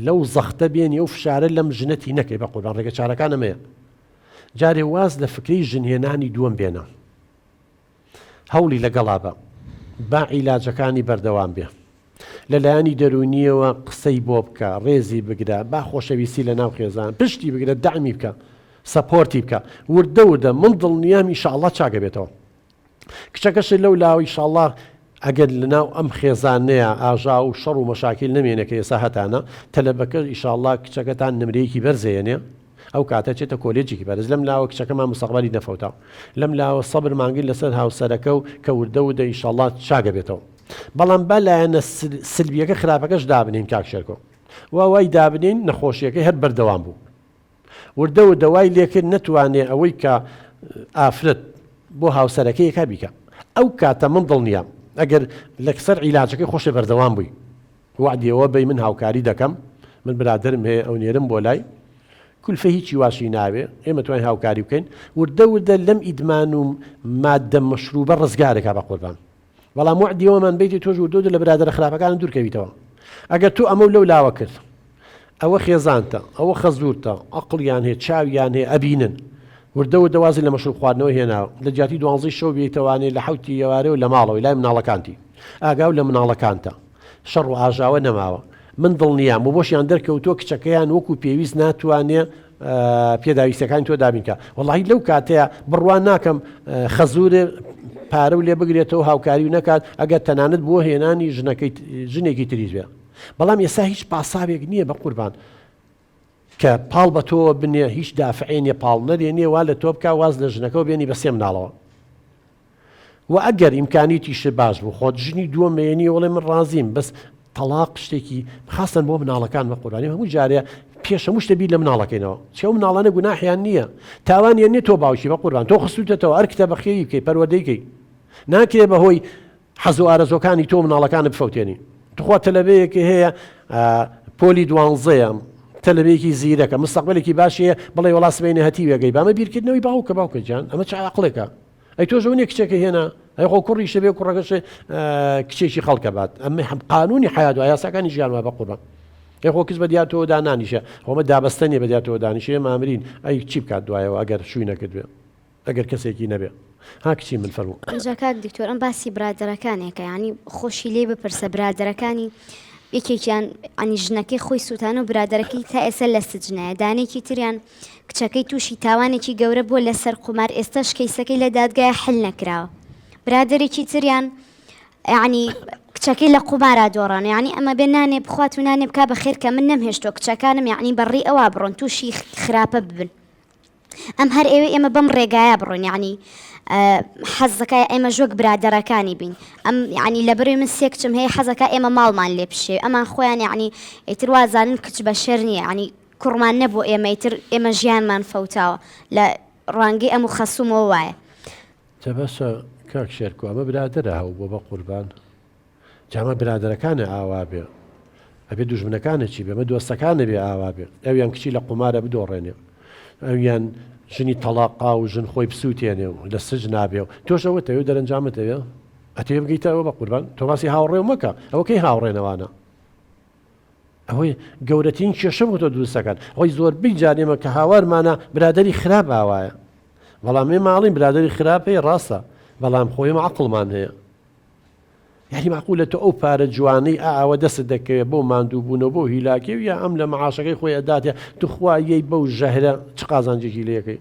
لەو زەختە بێنی ئەو فشارە لەم ژنەتی نەکەی بە قوربان ڕێگە چارەکان ئەمەیە جارێ واز لە فکری ژنهێنانی دووەم بێنە هەوڵی لەگەڵا بە با عیلاجەکانی بەردەوام بێ لەلایەنی دەرونیەوە قسەی بۆ بکە ڕێزی بگرە با خۆشەویستی لە ناو خێزان پشتی بگرە دامی بکە سەپۆرتی بکە وردە وردە من دڵنیام ئینشاءڵڵا چاکە بێتەوە کچەکەشت لەو لاوە ئینشاءڵڵا ئەگەر لەناو ئەم خێزانەیە ئاژا و شەڕ و مەشاکیل نەمێنێ کە ئێستا هەتانە تەلەبەکە ئینشاءڵڵا کچەکەتان نمرەیەکی بەرزێنێ ئەو کاتە چێتە کۆلێجێکی بەرز لەم لاوە کچەکەمان مستەقبەلی نەفەوتە لەم لاوە سەبر مانگی لەسەر هاوسەرەکە و کە وردە وردە ئینشاءڵڵا چاکە بێتەوە بەڵام بەلایەنە سلبیەکە خراپەکەش دابنین کاک شێرکۆ وای دابنین نەخۆشیەکەی هەر بەردەوام بوو وردە و دەوای لێکرد نەتوانێ ئەوەی کە ئافرەت بۆ هاوسەرەکەیەکە بیکە ئەو کاتە من دڵنیام ئەگەر لەکسەر عیلاجەکەی خۆشە بەردەوام بووی وعدیەوە بەی من هاوکاری دەکەم من برادرم هەیە ئەو نێرم بۆ لای کولفە هیچی واشی ناوێ ئێمە توانین هاوکاری بکەین وردە وردە لەم ئیدمان و مادە مەشروبە ڕزگارێکا بە قوربان بەڵام وعدیەوەمان بیتی تۆش وردە لە برادرە خراپەکان دوورکەویتەوە ئەگەر تو ئەمە لەو لاوە کرد ئەوە خێزانتە ئەوە خەزوورتە ئەقڵیان هەیە چاویان هەیە ئەبینن وردە و دەوازی لە مەشروب خواردنەوە هێناوە لە جیاتی 12 شەو بێتەوانێت لە حوتی ئێوارە و لە ماڵەوەی لای مناڵەکانتی ئاگاو لە مناڵەکانتە شەڕ و ئاژاوە نەماوە من دڵنیام و بۆشیان دەرکەوتۆ کچەکەیان وەکو پێویست ناتوانێ پێداویستەکانی تۆ دابینکە وەڵاهی لەو کاتەیە بڕوان ناکەم خەزورێ پارە و لێ بگرێتەوە هاوکاری و نەکات ئەگەر تەنانەت بۆ هێنانی ژنێکی تریز بێ بەڵام ئێستا هیچ پاساوێک نییە بە قوربان کە پاڵ بە تۆ بنێ هیچ دافعێنێ پاڵ نەرێنێ وا لە تۆ بکە واز لە ژنەکەەوە بێنی بە سێ مناڵەوە و ئەگەر ئیمکانیتیش باش بوو خۆت ژنی دووەمێنی وڵێ من ڕازیم بەس تەلاق شتێکی خاستن بۆ مناڵەکان بە قوربانی هەموو جارێ پێش هەموو شتە بیر لە مناڵەکەینەوە چێ و مناڵانە گوناحیان نییە تاوانیان نێت تۆ باوکی بە قوربان تۆ خستوتەوە هەر کتێبە خێری بکەی پەروەردەیکەی ناکرێ بەهۆی حەز و ئارەزۆکانی تۆ مناڵەکانت بفەوتێنی توخوا تەلەبەیەکی هەیە پۆلی 12 تەلەبەیەکی زیرەکە مستەقبلێکی باشەیە بڵێ وڵاس بینە هەتی وێگەی بامە بیرکردنەوەی باوکە باوکە گیان ئەمە چ عەقڵێکە ئەی تۆ ژەونێ کچێکە هێنا ئەی خۆ کوڕی شەبێ کوڕەکەش کچێکی خەڵکە بات ئەمە قانونی حیات و یاساکانی ژیان وا بە قوربان خۆ کەس بە دیاتەوە دانانیشە خۆمە دابەستە نیە بە دیاتەوە دانیشێ مامرین ئەی چی بکات دوایەوە ئەگەر شووی نەکردوێ ئەگەر کەسێکی نەبێ ها کچی من فەرموو ئەجا کاک دکتۆر ئەم باسی برادەرەکانێکە ینی خۆشی لێ بپرسە برادەرەکانی یەکێکیان ئەنی ژنەکەی خۆی سووتان و برادەرەکەی تا ئێستا لە سجنایە دانێکی تریان کچەکەی تووشی تاوانێکی گەورە بۆ لەسەر قومار ئێستاش کەیسەکەی لە دادگایە حل نەکراوە برادێکی تریان ینی کچەکەی لە قومارا دۆڕانە ینی ئەمە بێ نانێ بخوات و نانێ بک بە خێر کە من نەمهێشتۆ کچەکانم یعنی بەڕی ئەوە بڕۆن تووشی خراپە ببن ئەم هەر ئێمە بەم ڕێگایە بڕۆن یعنی حەزەکە ئێمە ژوەک برادەرەکانی بین ئەم ینی لە بڕی من سێ کچم هەیە حەزەکە ئێمە ماڵمان لێ بشێ ئەمان خۆیان یعنی ئیتر وازانن کچ بە شەر نییە ینی کوڕمان نەبوو ئێمە ئیتر ئێمە ژیانمان فەوتاوە لە ڕوانگەی ئەم و خەسوومەوە وایە جا بەشە کاک شێرکۆ ئەمە برادەرە هەوو بۆ بە قوربان جامە برادەرەکانە ئاوا بێ ئەبێ دوژمنەکانە چی بێ ئەمە دۆستەکانە بێ ئاوا بێ ئەویان کچی لە قومارە بدۆڕێنێ ئەویان ژنی تەلاقا و ژن خۆی بسووتێنێ و لە سج نابێ و تۆشەوە تەوێ دەرەنجامەتەوێ ئەتێ بگەیتەوە بە قوربان تۆ باسی هاوڕێ و مەکە ئەوە کەی هاوڕێنەوانە ئەوەی گەورەترین کێشە بۆ تۆ دروستەکان ئەوەی زۆربەی جارێمە کە هاوارمانە برادەری خراپ ئاوایە بەڵام ئێ ماڵین برادەری خراپەیە ڕاستە بەڵام خۆیمە عەقڵمان هەیە یعنی معقولە تۆ ئەو پارە جوانەی ئاوە دەست دەکەوێت بۆ ماندوو بوونەوە بۆ هیلاکێ یا ئەم لە مەعاشەکەی خۆی ئەداتێ توخوایەی بەو ژەهرە چ قازانجێکی لەکەی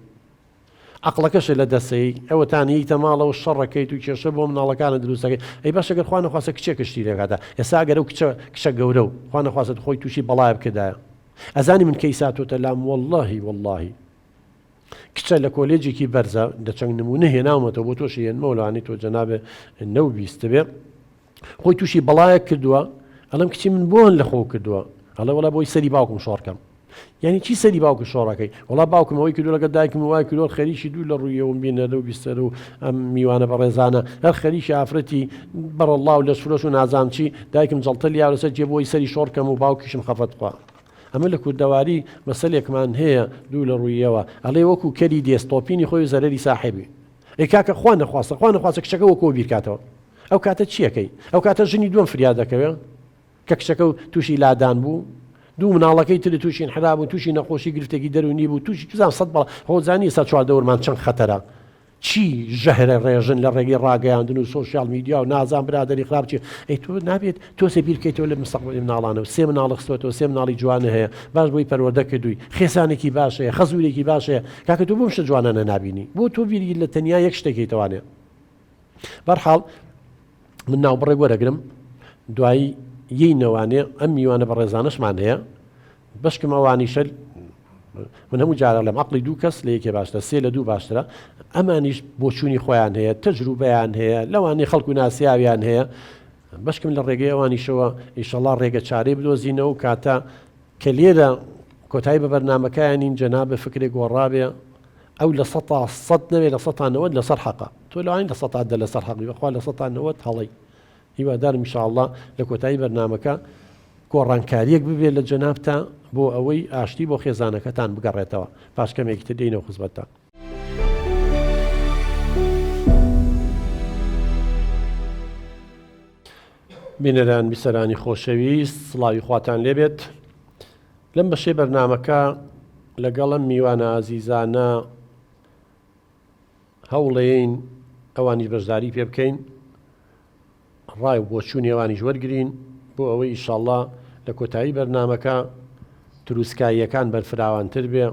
عقلەکەشە لە دەسەی ئەوەتان هیتە ماڵەوە شەڕەکەیت و کێشە بۆ مناڵەکانە دروستەکەی ئەی باشە گەر خوا نەخواستە کچێکشتی لێکاتە ئێستا گەرە و کچە گەورە و خوا نەخواستە خۆی تووشی بەڵای بکردایە ئەزانی من کەی ساتۆتە لام واللهی کچە لە کۆلێجێکی بەرزە لە چەند نمونە هێناومەتەوە بۆ تۆشی هێنمەوە لەوانی تۆ جەنابێ نەو بیستە بێ خۆی تووشی بەڵایە کردووە ئەڵم کچی من بۆن لە خۆ کردووە ئەڵە وڵا بۆی سەری باوکم شۆڕکەم یعنی چی سەری باوکە شۆڕەکەی وڵا باوکم ئەوەی کردو لەگە دایکم وای کردۆ خەریکی دوو لە ڕوویەوە بینە لەو بیستەر و ئەم میوانە بەڕێزانە هەر خەریکی ئافرەتی بەڕەڵڵا و لە سفرۆش و نازام چی دایکم جەڵتە لیا لەسەر جێ بۆی سەری شۆڕکەم و باوکیشم خەفەت خوا ئەمە لە کوردەواری مەسەلێکمان هەیە دوو لە ڕوویەوە ئەڵێ وەکو کەری دێستۆپینی خۆی زەرەری ساحێبی ئەی کاکە خوا نەخواستە کچەکە وەکۆ بیرکاتەوە ئەو کاتە چیەکەی ئەو کاتە ژنی دووەم فریاد دەکەوێت کە کچەکە و تووشی لادان بوو دوو مناڵەکەی تر تووشی انحراف و تووشی نەخۆشی گرفتێکی دەرونی بوو تووشی توزان سەد بەڵ خۆزانی سا چواردەوەرمان چەند خەتەرە چی ژەهرە ڕێژن لە ڕێگەی ڕاگەیاندن و سۆشیال میدیا و نازان برادەری خراپ چی ئەی تۆ نابێت تۆ سێ بیرکەیتەوە لە مستەقبەلی مناڵانە و سێ مناڵ خستوێتەوە سێ مناڵی جوانە هەیە باش بۆی پەروەردە کردووی خێسانێکی باشەیە خەزوورێکی باشەیە کاکە تۆ بۆم شتە جوانانە نابینی بۆ تۆ بیری لە تەنیا یەک شتێکی توانێت بەرحاڵ من ناوبڕێک وەرەگرم دوایی یەی نەوانێ ئەم میوانە بە ڕێزانەشمان هەیە بەشکم ئەوانیشە من هەموو جارە لەم عەقڵی دوو کەس لە یەکێ باشترە سێ لە دوو باشترە ئەمانیش بۆچوونی خۆیان هەیە تەجروبەیان هەیە لەوانەیە خەڵکو و ناسیاویان هەیە بەشکم لە ڕێگەی ئەوانیشەوە ئیشەڵا ڕێگە چارەی بدۆزینەوە و کاتە کە لێرە کۆتایی بە بەرنامەکەیانین جەنابە فکرێک گۆڕابێ ئەو لە 100 نەوێت لە 100 لەسەر حەقە تۆ لەوانی لە 100 لەسەر حەقی بەخوا لە 100 هەڵی هیوادارم ئینشاءالله لە کۆتایی بەرنامەکە گۆڕانکاریەک ببێت لە جەنابتە بۆ ئەوەی ئاشتی بۆ خێزانەکەتان بگەڕێتەوە پاش کەمێکی تر دێینەوە خزمەتتان. بینەران بیسەرانی خۆشەویست سڵاوی خواتان لێبێت لەم بەشەی بەرنامەکە لەگەڵم میوانە ئازیزانە هەوڵێین ئەوانیش بەشداری پێ بکەین ڕای و بۆچوونی ئەوانیش وەرگرین بۆ ئەوەی ئینشاءالله لە کۆتایی بەرنامەکە دروستکاریەکان بەرفراوانتر بێ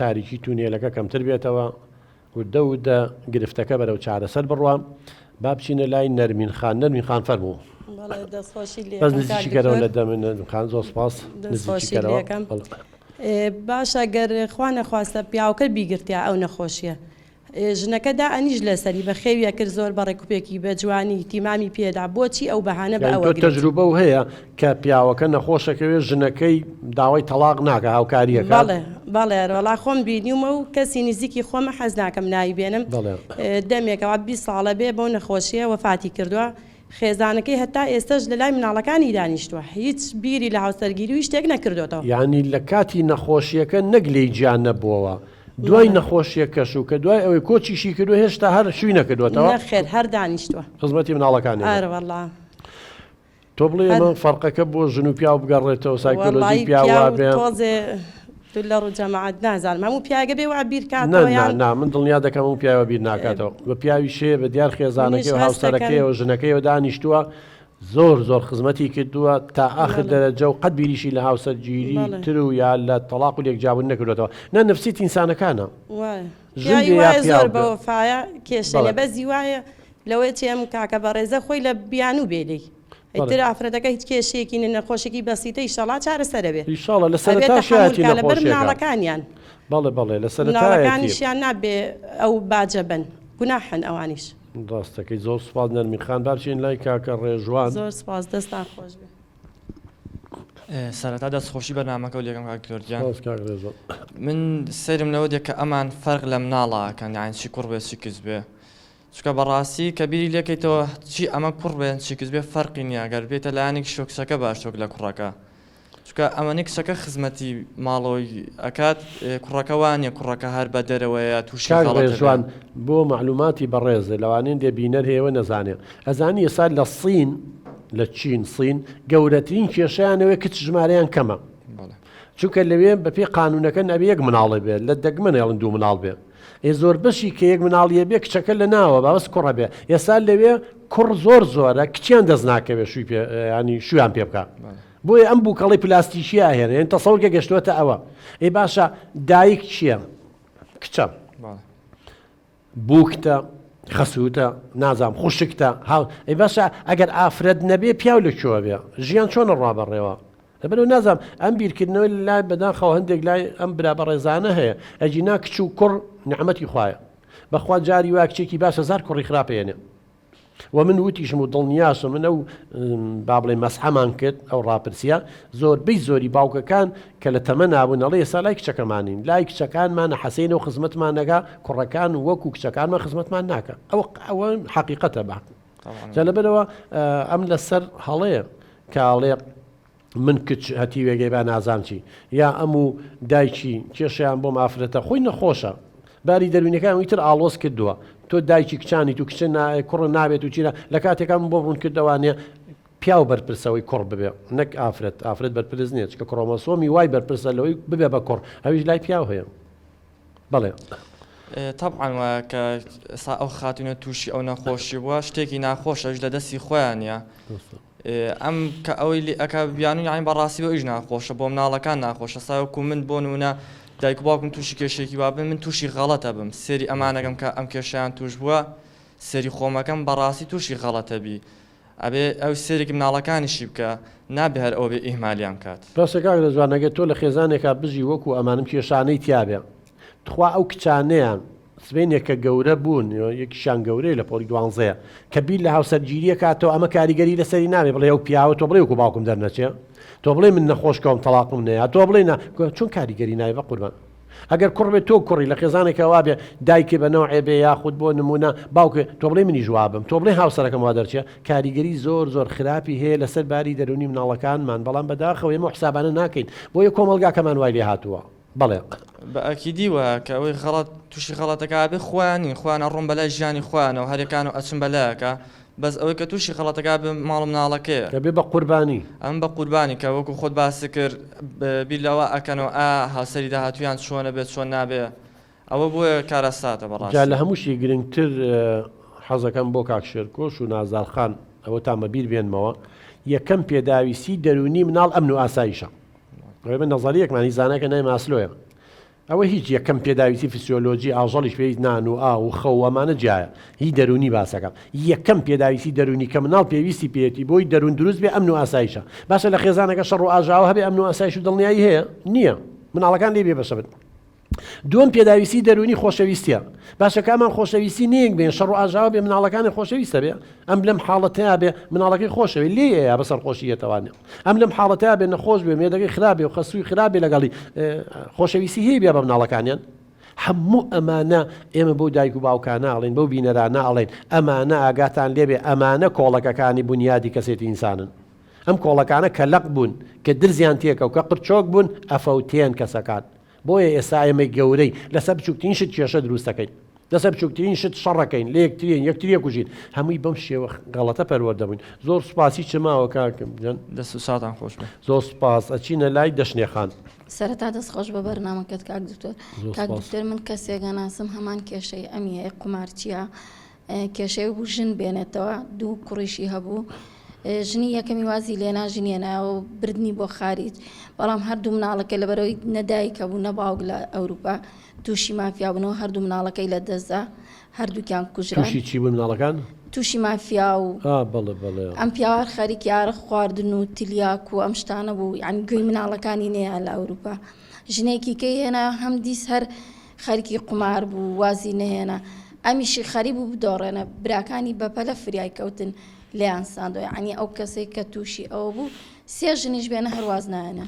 تاریکی تونێلەکە کەمتر بێتەوە وردە گرفتەکە بەرەو چارەسەر بڕوام با بچینە لای نەرمین خان فەرموو بەس نزیکی کەرەوە لە دەمن زۆر سپاس نزیکی کەرەوە باشە گەر خوا نەخواستە پیاوەکە بیگرتیا ئەو نەخۆشیە ژنەکەدا ئەنیش لەسەری بە خێویە کرد زۆر بە ڕێکوپێکی بە جوانی تیمامی پێدا بۆچی ئەو بەهانە بە ئەوە تەجروبە و هەیە کە پیاوەکە نەخۆشەکەوێت ژنەکەی داوای تەلاق ناکە هاوکاریەکە بەڵێ ڕۆڵا خۆم بینیومە و کەسی نزیکی خۆمە حەز ناکەم ناوی بێنم دەمێکەوە 20 ساڵە بێ بۆ نەخۆشیە وەفاتی کردووە خێزانەکەی هەتا ئێستش لە لای مناڵەکانی دانیشتووە هیچ بیری لە هاوسەرگیری و شتێک نەکردوێتەوە یعنی لە کاتی نەخۆشیەکە نەک لێی گیان نەبووەوە دوای نەخۆشیەکەش و کە دوای ئەوەی کۆچیشی کردو هێشتا هەر شووی نەکردوێتەوە خێر هەر دانیشتووە خزمەتی مناڵەکانی تۆ بڵێ ئەمە فەرقەکە بۆ ژن و پیا و بگەڕێتەوە سایکۆلۆژی پیاوا بێ تۆزێ تو لە ڕوو جەماعەت نازانم هەموو پیاگە بێ وا بیر نه کاتەوە نه من دڵنیا دەکەم و پیاوە بیر ناکاتەوە بە پیاوی شێ بە دیار خێزانەکەی و هاوسەرەکەی و ژنەکەیەوە دانیشتووە زۆر خزمەتی کردووە تا ئاخر دەرەجە و قەت بیریشی لە هاوسەرگیری تر و یا لە تەلاق و لێکجاون نەکردێتەوە نه نفسیت ئینسانەکانە وایە زۆر بە وەفایە کێشەیە بەزی وایە لەوەی چێم کاکە بەڕێزە خۆی لە بیان و بێدەی ئەیتر ئافرەتەکە هیچ کێشەیەکی نەخۆشێکی بەسیتە ئیشەڵا چارەسەرە بێ ئیشاڵە لە سەرەتاشیاتی لەبەر مناڵەکانیان بەڵێ لە مناڵەکانیشیان نابێ ئەو باجە بن گوناحن ئەوانیش ڕاستەکەی زۆر سوپاس نەرمیخان بابچین لای کاکە ڕێژوان زۆر سپاس دەستان خۆش بێ سەرەتا دەستخۆشی بەرنامەکە و لێگەم کاکتۆرجیان ڕێژوان من سەیرم لەوە دێ کە ئەمان فەرق لە مناڵەکەن یان چی کوڕ بێ چی کز بێ چکە بەڕاستی کە بیری لێکەیتەوە چی ئەمە کوڕ بێن چی کز بێ فەرقی نییە گەر بێتە لایەنێک شۆکسەکە باشتۆک لە کوڕەکە چکە ئەمەنێ کچەکە خزمەتی ماڵەوەی ئەکات کوڕەکە وانە کوڕەکە هەر بە دەرەوەیە تووشی ڕێژوان بۆ معلوماتی بەڕێزە لەوانێن دێ بینەر هەیەوە نەزانێ ئەزانی ئێستا لە سین لە چین سین گەورەترین کێشەیانەوەی کچ ژمارەیان کەمە چونکە لەوێ بەپێ قانونەکە نەبێ یەک مناڵی بێت لە دەگمنێڵن دوو مناڵ بێ زۆر بەشی کە یەک مناڵیە بێ کچەکە لە ناوە باوەس کوڕە بێ ئێستا لەوێ کوڕ زۆرە کچیان دەست ناکەوێ شووی ینی شویان پێ بکە بۆیە ئەم بووکەڵی پلاستیشی هێنێ یان تەسەوڕکە گەشتوێتە ئەوە ئەی باشە دایک چییە کچە بووکتە خەسووتە نازام خوشکتە ئەی باشە ئەگەر ئافرەت نەبێ پیاو لەکوێوە بێ ژیان چۆنە ڕابەڕێەوە لەبەرەوە نازام ئەم بیرکردنەوەی لای بەداخەوە هەندێک لای ئەم برا بەڕێزانە هەیە ئەجینا کچ و کوڕ نعمەتی خوایە بەخوا جاری وا کچێکی باشە زار کوڕی خراپێنێ و من وتیشم و دڵنیاشم من ئەو با بڵێ مەسحەمان کرد ئەو ڕاپرسیە زۆربەی زۆری باوکەکان کە لە تەمە نابوون ئەڵێ ئێستا لای کچەکەمانین لای کچەکانمانە حەسەینە و خزمەتمان نەگا کوڕەکان وەکو کچەکانمان خزمەتمان ناکە ئەوە حەقیقەتە بە جا لەبەرەوە ئەم لەسەر هەڵەیە کاڵێ من کچ هەتی وێگەی با نازان چی یا ئەموو دایکی کێشیان بۆ مافرەتە خۆی نەخۆشە باری دەروینەکان ویتر ئاڵۆز کردووە تۆ دایکی کچانی تو کچ کوڕ نابێت و چیرە لە کاتێکم بۆ ڕوون کردوانێ پیاو بەرپرسەوەی کوڕ ببێ نەک ئافرەت بەرپرس نیێت کە کڕۆمەسۆمی وای بەرپرسە لەوەی ببێ بە کوڕ ئەویش لای پیاو هەیە بەڵێ طبعاً وایە کە ئەو خاتونە تووشی ئەو نەخۆشی بووە شتێکی ناخۆشەش لە دەستی خۆیانە ئەم کە ئەوەی ئەکە بیان و یانی بەڕاستی بە ئیش ناخۆشە بۆ مناڵەکان ناخۆشە ساوەکو من بۆ نمونە دایک باوکم تووشی کێشێکی وابن من تووشی غەڵەتە بم سێری ئەمانەکەم کە ئەم کێشیان توش بووە سێری خۆمەکەم بەڕاستی تووشی غەڵەتە بی ئەبێ ئەو سێرێکی مناڵەکانیشی بکە نابێ هەر ئەو بێ ئیهمالیان کات ڕاستەکان لە جوانەگە تۆ لە خێزانێکا بژی وەکو ئەمانم کێشانەی تیاابێ تخوا ئەو کچانەیان سبێنێکە گەورە بوون یەکیشان گەورەی لە پۆلی دوانزەیە کە بیر لە هاوسەرگیریە کاتەوە ئەمە کاریگەری لەسەری نامێ بڵێ ئەو پیاوە تۆ بڵێ وەکو باوکم دەرنەچێ تۆ بڵێ من نەخۆشکەم تەلاقم نەیە تۆ بڵێ چۆن کاریگەری نایە بە قوربان ئەگەر کوڕ بێت تۆ کوڕی لە خێزانێکە وابێ دایکێ بە نەوعێ بێ یاخود بۆ نمونە باوکێ تۆ بڵێ منی جوابم تۆ بڵێ هاوسەرەکەم وا دەرچێ کاریگەری زۆر خراپی هەیە لەسەر باری دەرونی مناڵەکانمان بەڵام بەداخەوە ئێمە حسابانە ناکەین بۆیە کۆمەلگاکەمان وای لێ هاتووە بەڵێ بە ئەکیدی وە کە ئەوەی غەڵەت تووشی غەڵەتەکە بێ خوانی خوانە ڕۆم بەلای ژیانی خوانەوە هەرێکان و ئەچم بەلایەکە بەس ئەوەی کە تووشی غەڵەتەکە بێ ماڵ مناڵەکەیە کە بێ بە قوربانی ئەم بە قوربانی کە وەکو خۆت باسی کرد بیر لەوە ئەکەنەوە هاوسەری داهاتویان چۆنە بێت چۆن نابێ ئەوە بۆیە کارەساتە بەڕاستی جا لە هەمووشی گرنگتر حەزەکەم بۆ کاک شێرکۆش و نازارخان ئەوە تامە بیر بێنمەوە یەکەم پێداویستی دەرونی مناڵ ئەمن و ئاسایشە ئەوێ من نەزەریەکمانی زانەکە نای ماسلۆیە ئەوە هیچ یەکەم پێداویستی فسیۆلۆژی ئاژەڵیش پێویست نان و ئا و خەو ئەمانە جایە هی دەرونی باسەکەم یەکەم پێداویستی دەرونی کە مناڵ پێویستی پێێتی بۆی دەرون دروست بێ ئەمن و ئاسایشە باشە لە خێزانەکە شەڕ و ئاژاوە هەبێ ئەمن و ئاسایش و دڵنیایی هەیە نییە مناڵەکان لێ بێ بەشە بن دووەم پێداویستی دەرونی خۆشەویستیە باشە کامان خۆشەویستی نەیەک بێن شەڕ و ئاژاوە بێ مناڵەکانی خۆشەویستە بێ ئەم لەم حاڵەتەیە بێ مناڵەکەی خۆشەوی لێیە بەسەر خۆشیەتەوانێ ئەم لەم حاڵەتەیە بێ نەخۆش بێ مێدەکەی خراپێ و خەسووی خراپێ لەگەڵی خۆشەویستی هەیە بێ بە مناڵەکانیان هەموو ئەمانە ئێمە بۆ دایک و باوکانە ئاڵێن بەو بینەرانە ئاڵێن ئەمانە ئاگاتان لێبێ ئەمانە کۆڵەکەکانی بنیادی کەسێتی ئینسانن ئەم کۆڵەکانە کە لەق بوون کە درزیان تێکە و کە قرچۆک بوون ئەفەوتێن کەسەکان بۆیە ئێستا ئێمە گەورەی لەسەر بچووکترین شت کێشە دروستەکەین دەسە بچووکترین شت شەڕەکەین لە یەکتریە کوژین هەمووی بەم شێوە غەڵەتە پەروەردەبووین زۆر سوپاسی چماوە کاکەم دەست و ساتان خۆش بێ زۆر سوپاس ئەچینە لای دەشنێخان سەرەتا دەستخۆش بە بەرنامەکەت کاک دکتۆر کاک دکتۆر من کەسێکە ناسم هەمان کێشەی ئەمیە قومارچیە کێشەی بوو ژن بێنێتەوە دوو کوڕیشی هەبوو ژنی یەکەمی وازی لێنا ژنیێناوە و بردنی بۆ خارج بەڵام هەردوو مناڵەکە لەبەرەوەی نەدایکە بوو نەباوک لە ئەوروپا تووشی مافیا بوونەوە هەردوو مناڵەکەی لە دەستدا هەردووکیان کوژران تووشی چی بوو مناڵەکان تووشی مافیا و بەڵێ ئەم پیاوە خەریکی یارە خواردن و تلیاک و ئەم شتانە بوو یعنی گوێی مناڵەکانی نەیە لە ئەوروپا ژنێکی کەی هێنا هەم دیس هەر خەریکی قومار بوو وازی نەهێنا ئەمیشی خەریب بوو بدۆڕێنە براکانی بەپەلە فریای کەوتن لیان ساندۆ یعنی ئەو کەسێک کە تووشی ئەوە بوو سێ ژنیش بێنە هەرواز نایەنە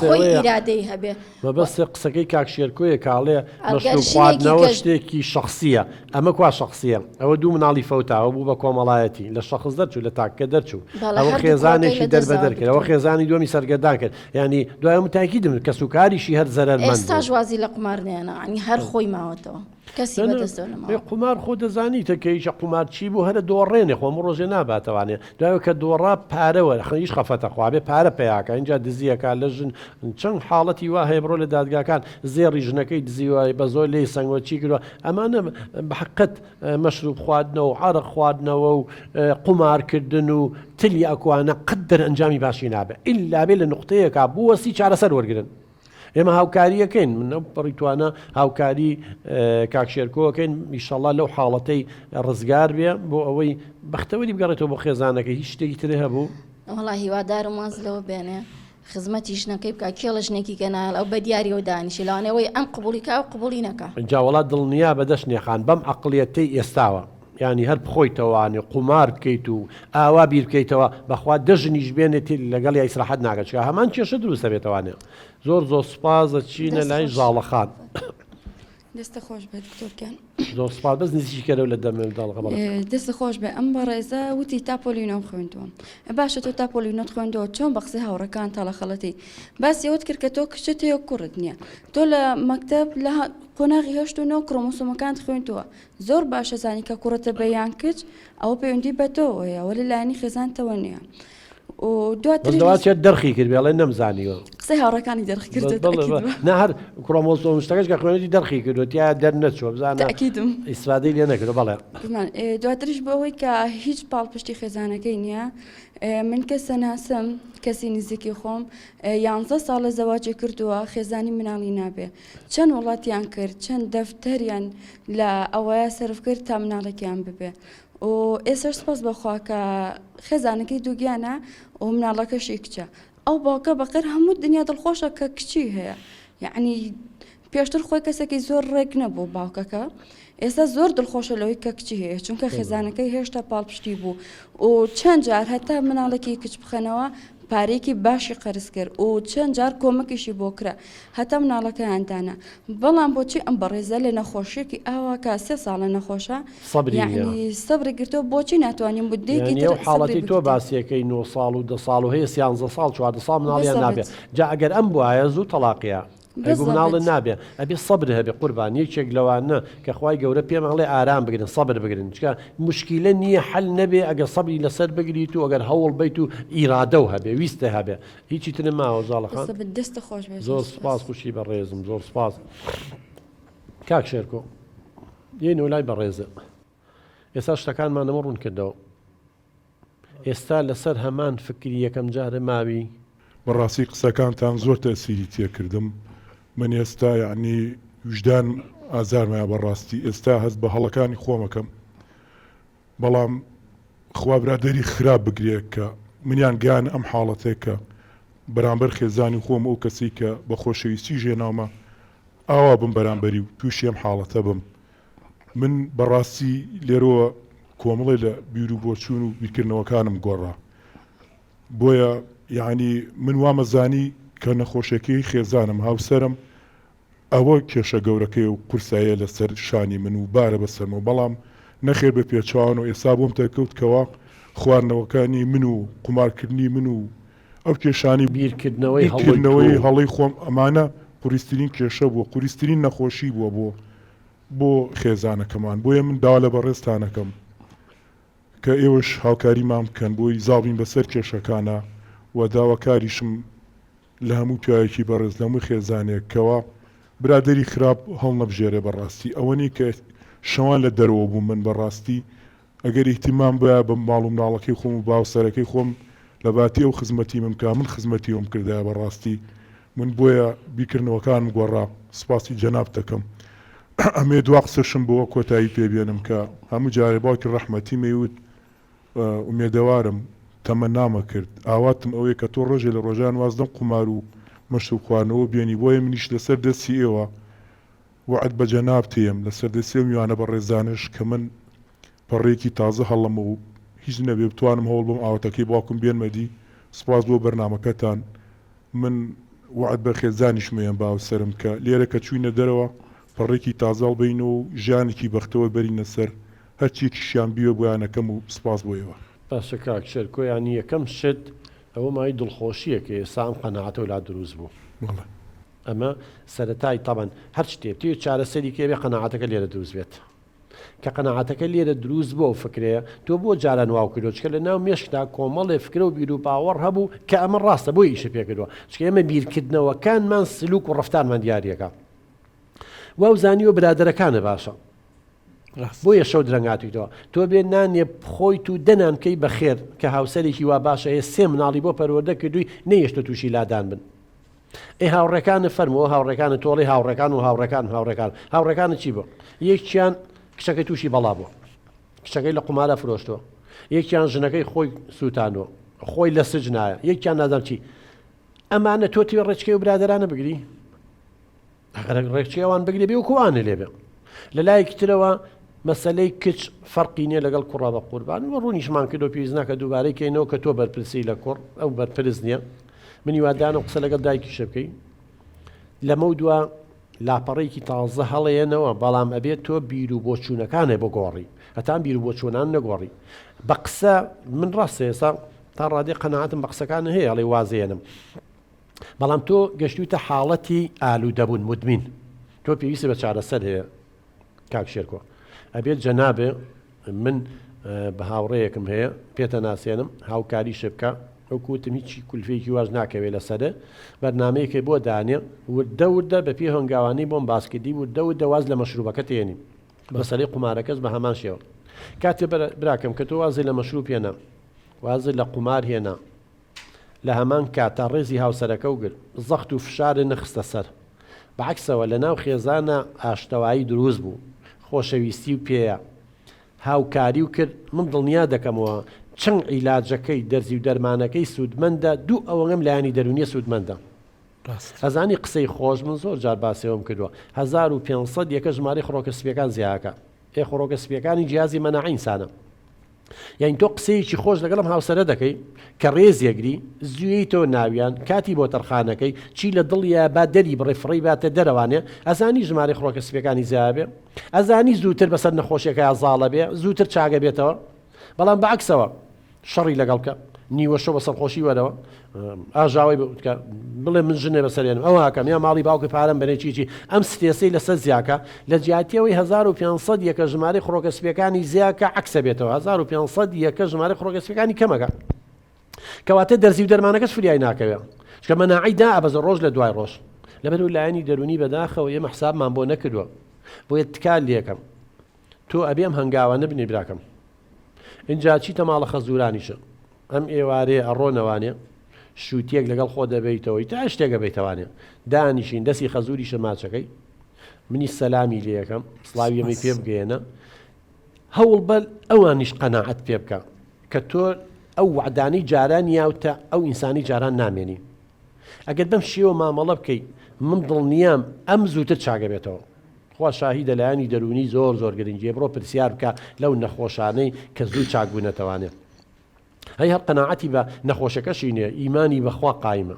خۆی ئیرادەی هەبێ مەبەستە قسەکەی کاکشێرکۆیە کاڵێ مەشروب خواردنەوە شتێکی شخصیە ئەمە کوا شخصیە ئەوە دوو مناڵی فەوتاوە بوو بە کۆمەڵایەتی لە شخص دەرچوو لە تاکە دەرچوو ئەوە خێزانێکی دەربە دەرکرد ئەوە خێزانی دومی سەرگەردان کرد ینی دوای تاکی دم کە سوکاریشی هەر زەرمەند ئێستا وازی لە قومارنێنە عنی هەر خۆی ماوەتەوە کەسی قومار خۆ دەزانیتە کەیشە قومار چی بوو هەرە دۆڕێنێ خۆم ڕۆژێ ناباتەوانێ دوای کە دۆڕا پارەوە خەنیش خەفەتە خوابێ پارە پیاکە اینجا دزیەکە لە ژن چەند حاڵەتی وا هەیە بڕۆ لە دادگاکان زێڕی ژنەکەی دزیوە بە زۆر لێی سنگوە چی کردوە ئەمانە بەحقت مەشروب خواردنەوە و عەرق خواردنەوە و قومارکردن و تلی ئەکوانە قدر ئەنجامی باشی نابێ ئیلا بێ لە نقطەیەکە بووەسی چارەسەر وەرگرن ئێمە هاوکاریەکەین من پڕیتوانە هاوکاری کاکشێرکۆەکەین ئیشەڵڵا لەو حاڵەتەی ڕزگار بێ بۆ ئەوەی بەختەوەری بگەڕێتەوە بۆ خێزانەکە هیچ شتێکی ترێ هەبوو وەڵا هیوادارم واز لەوە بێنێ خزمەتی ژنەکەی بکە کێڵە ژنێکی کەنال ئەو بە دیاریەوە دانیشی لەوانەوەی ئەم قبولی کا و قبولی نەکە جاوەڵات دڵنیا بەدەشتنێخان بەم عەقڵیەتەی ئێستاوە ینی هەر بخۆیتەوەوانی قومار بکەیت و ئاوا بیر بکەیتەوە بەخوا دەژنیش بێنێتی لەگەڵ یا ئیسراحەت ناگەچکە هەمان کێشە دروستە بێتەوانێ زۆر سوپازە چینە لای ژاڵەخان دەستە خۆش بێت دکتۆرکان زۆر سوپاس بەس نزیکی کەرەوە لە دەمێ داڵغە دەستە خۆش بێ ئەم بە ڕێزە وتی تاپۆلینۆم خوێندووە باشە تۆ تاپۆلینۆت خوێندەوە چۆن بە قسەی هاوڕەکان تاڵە خەڵەتی باسی ئەوت کرد کە تۆ کچت هەیە کوڕت نییە تۆ لە مەکتەب لە قۆناغی هەشتونەوە کرۆمۆسۆمەکان خوێنتووە زۆر باشە زانی کە کوڕەتە بەیان کچ ئەوە پەیوەندی بە تۆەوەیە وە لە لایەنی خێزانتەوە نییە دواتر دەرخی کرد بێڵێ نەمزانیوە قسەی هاوڕەکانی دەرخ کرد نە هەر کرۆمۆسۆم شتەکەش کە خوێنێتی دەرخی کردو تیا دەرنەچوە بزانە ئەکیدم ئیسفادەی لێ نەکردو بەڵێ دواتریش بەوەی کە هیچ پاڵپشتی خێزانەکەی نییە من کەسە ناسم کەسی نزیکی خۆم 11 ساڵ لە زەواجی کردووە خێزانی مناڵی نابێ چەند وڵاتیان کرد چەند دەفتەریان لە ئەوەیە سرف کرد تا مناڵێکیان ببێ و ئێستا سپاس بەخوا کە خێزانەکەی دووگیانە و مناڵەکەشی کچە ئەو باوکە بەقەر هەموو دنیا دڵخۆشە کە کچی هەیە یعنی پێشتر خۆی کەسێکی زۆر ڕێک نەبوو باوکەکە ئێستا زۆر دڵخۆشە لەوەی کە کچی هەیە چونکە خێزانەکەی هێشتا پاڵپشتی بوو و چەند جار هەتا مناڵێکی کچ بخەنەوە پارێکی باشی قەرز کرد و چەند جار کۆمەکیشی بۆ کرا هەتا مناڵەکەیاندانە بەڵام بۆچی ئەم بەڕێزە لە نەخۆشیێکی ئاوا کە 3 ساڵە نەخۆشە یعنی سەبری گرتەوە بۆچی ناتوانین بودەیەکی تر حاڵەتی تۆ باسیەکەی 9 ساڵ و 10 ساڵ و هەیە 13 ساڵ 14 ساڵ مناڵیان نابێت جا ئەگەر ئەم بواە زوو تەلاقیە مناڵ نابێ ئەبێ سەبر هەبێ قوربان یەکێک لەوانە کە خوای گەورە پێم ئەڵێ ئارام بگرن سەبر بگرن چکە مشکیلە نییە حل نەبێ ئەگەر سەبری لەسەر بگریت و ئەگەر هەوڵ بیت و ئیرادە و هەبێ ویستە هەبێ هیچی تر ماوە زاڵەخان دەستە خۆش زۆر سپاس خوشی بە ڕێزم زۆر سپاس کاک شێرکۆ یەنەوە لای بە ڕێزە ئێستا شتەکانمانەمە ڕوون کردەوە ئێستا لەسەر هەمان فکری یەکەم جارە ماوی بەڕاستی قسەکانتان زۆر تەسیری تێکردم من ئێستا یعنی وجدان ئازارمایە بەڕاستی ئێستا هەست بە هەڵەکانی خۆمەکەم بەڵام خوا برادەری خراپ بگرێت کە منیان گیان ئەم حاڵەتێکە بەرامبەر خێزانی خۆم ئەو کەسی کە بە خۆشەویستی ژێناومە ئاوا بم بەرامبەری و تووشی ئەم حاڵەتە بم من بەڕاستی لێرەوە کۆمەڵی لە بیر و بۆچوون و بیرکردنەوەکانم گۆڕا بۆیە یعنی من وامەزانی کە نەخۆشیەکەی خێزانم هاوسەرم ئەوە کێشە گەورەکەی و قورسایە لەسەر شانی من و بارە بەسەرمەوە بەڵام نەخێر بە پێچوان و ئێستا بۆم تەکەوتکەوە خواردنەوەکانی من و قومارکردنی من و ئەو کێشانی بیرکردنەوەی هەڵی خۆم ئەمانە قوریسترین کێشە بووە قوریسترین نەخۆشی بووە بۆ بۆ خێزانەکەمان بۆیە من داوا لە بەڕێستانەکەم کە ئێوەش هاوکاریمان بکەن بۆی زاڵین بەسەر کێشەکانە و داواکاریشم لە هەموو پیاوێکی بەڕێز لە هەموو خێزانێکەوە برادری خراپ هەڵ نەبژێرێ بەڕاستی ئەوەنی کە شەوان لە دەرەوە بوو من بەڕاستی ئەگەر ئیحتیمام بە ماڵ و مناڵەکەی خۆم و باوسەرەکەی خۆم لە باتی ئەو خزمەتی من خزمەتی ئەوم کردایە بەڕاستی من بۆیە بیکردنەوەکانم گۆڕا سپاسی جەناب دەکەم. ئەمێ دوا قسەشم بۆەوە کۆتایی پێبێنم کە هەموو جارێ باوکی ڕەحمەتی مەیوت ئومێدەوارم تەمە نامە کرد ئاواتم ئەوەیە کە تۆ ڕۆژێ لە ڕۆژان وازدەم قومار و مەشت و خواردنەوە بێنی بۆیە منیش لەسەر دەستی ئێوە وعد بە جەناب تێم لەسەر دەستی میوانە بە ڕێزانش کە من پەڕێکی تازە هەڵەمە و هیچ نەبێ بتوانم هەوڵ بم ئاواتەکەی باوکم بێنمەدی سپاس بۆ بەرنامەکەتان من وعد بە خێزانیش مێن باوسەرم کە لێرە کە چوینە دەرەوە پەڕێکی تازاڵ بین و ژیانێکی بەختەوە بەرینە سەر هەرچیەکیشیان بیوە بۆیانەکەم و سپاس بۆیەوە. باشە کاک شێرکۆیانی یەکەم شت ئەوە مای دڵخۆشیە کە ئێستا ئەم قەناعەتەوە لا دروست بوو. ئەمە سەرەتای تەبەن هەر شتێ توی چارەسەری کێ بێ قەناعەتەکە لێرە دروست بێت کە قەناعەتەکە لێرە دروست بۆ فکرەیە تۆ بۆ جاران واو کردو چکە لە ناو مێشکدا کۆمەڵێ فکرە و بیر و باوەڕ هەبوو کە ئەمە ڕاستە بۆ ئیشە پێکردووە چکە ئێمە بیرکردنەوەکانمان سلوک و ڕەفتارمان دیارەکە واو زانیوە برادەرەکانە باشە بۆیە شەو درەنگاتیتەوە تۆ بێ نانێ خۆیت و دەنانکەی بەخێر کە هاوسەرێکی وا باشە هەیە سێ مناڵی بۆ پەروەردە کردووی نەیەشتە تووشی لادان بن ئێ هاوڕێکانە فەرمەوە هاوڕێکانە تۆڵی هاوڕێکان و هاوڕێکانە چی بۆ یەکیان کچەکەی تووشی بەڵا بووە کچەکەی لە قومارە فرۆشتەوە یەکیان ژنەکەی خۆی سووتانەوە خۆی لە سجنایە یەکیان نازانم چی ئەمانە تۆ توێ ڕێچکەی و برادەرانە بگری ڕێکچیەوان بگرێ بێ و کوانە لێبێ لە لایەکی ترەوە مەسەلەی کچ فەرقی نییە لەگەڵ کوڕا بە قوربان وە ڕوونیشمان کردو پێویست ناکە دووبارەی کەینەوە کە تۆ بەرپرسی لە کوڕ ئەو بەرپرس نییە منی وادانە قسە لەگەڵ دایکیشە بکەی لەمە دووە لاپەڕێکی تازە هەڵەیەنەوە بەڵام ئەبێت تۆ بیر و بۆچوونەکانێ بۆ گۆڕی هەتان بیر و بۆچوونان نەگۆڕی بە قسە من ڕاستە ئێستا تا ڕادێ قەناعەتم بە قسەکان هەیە هەڵێ وازێنم بەڵام تۆ گەشتوتە حاڵەتی ئالوودەبوون مدمین تۆ پێویستە بە چارەسەر هەیە کاک شێرکۆ ئەبێت جەنابێ من بە هاوڕێیەکم هەیە پێتە ناسێنم هاوکاری شبکە ئەو کوتم هیچی کولفێکی واژ ناکەوێت لەسەرە بەرنمەیەکی بۆ دانێ وردە بە پێ هەنگاوانی بۆم باسکردی وردە واز لە مەشروبەکە تێنی بەسەری قومارەکەس بە هەمان شێوە کاتێ براکەم کە تۆ وازی لە مەشروب هێنا وازی لە قومار هێنا لە هەمان کاتا ڕێزی هاوسەرەکە و گر زەخت و فشارە نەخستە سەر بەعکسەوە لە ناو خێزانە ئاشتەوایی دروست بوو خۆشەویستی و پێەیە هاوکاری و کرد من دڵنیا دەکەمەوە چەند عیلاجەکەی دەرزی و دەرمانەکەی سوودمەندە دوو ئەوەم لایانی دەرونیە سوودمەندە ئەزانی قسەی خۆش من زۆر جار باسیەوەم کردووە 1500 یەکە ژمارە خڕۆکە سپیەکان زیاکە خڕۆکە سپیەکانی جیازی مەناعینسانە یعنی تۆ قسەیەکی خۆش لەگەڵم هاوسەرە دەکەی کە ڕێزیەگری زوێی تۆ ناویان کاتی بۆ تەرخانەکەی چی لە دڵیا با دەری بڕێفڕی باتە دەرەوانێ ئەزانی ژمارە خڕۆکە سپیەکانی زیابێ ئەزانی زووتر بەسەر نەخۆشیەکە زاڵە بێ زووتر چاگە بێتەوە بەڵام بەعکسەوە شەڕی لەگەڵکە نیوەشە بە سەرخۆشی وەرەوە ئاژاوی بکە بڵێ من ژنێ بەسەرێنم ئەوە هاکەم یا ماڵی باوکی پارەم بەرێکیی ئەم ستێسەی لەسەر زیاکە لە جیاتیەوەی 1500 یەکە ژمارە خڕۆکە سپیەکانی زیاکە عکسە بێتەوە 1500 یەکە ژمارە خڕۆکە سپیەکانی کەمەکە کەواتە دەرزی و دەرمانەکەش فریای ناکەوێت چکە مەناعی دائەبەزە ڕۆژ لە دوای ڕۆژ لەبەر و لایەنی دەرونی بەداخەوە ئێمە حسابمان بۆ نەکردووە بۆیە تکال لێکم تۆ ئەبێم هەنگاوانە بنی براکەم اینجا چیتە ماڵە خەزورانیشە ئەم ئێوارەیە ئەڕۆنەوانێ شووتێک لەگەڵ خۆ دەبیتەوەی تا شتێکە بیتەوانێ دانیشین دەستی خەزوری شەماچەکەی منی سەلامی لێ یەکەم سڵاوی ئەمەی پێ بگەێنە هەوڵ بەل ئەوانیش قەناعەت پێ بکە کە تۆ ئەو وعدانەی جاران یاوتە ئەو ئینسانی جاران نامێنی ئەگەر بەم شێوە مامەڵە بکەی من دڵنیام ئەم زووتر چاگە بێتەوە خوا شاهیدە لایانی دەرونی زۆر گرنگیە بڕۆ پرسیار بکە لەو نەخۆشانەی کە زوو چاکبوونەتەوانێت هەی هەر قەناعەتی بە نەخۆشەکەشی نییە ئیمانی بەخوا قایمە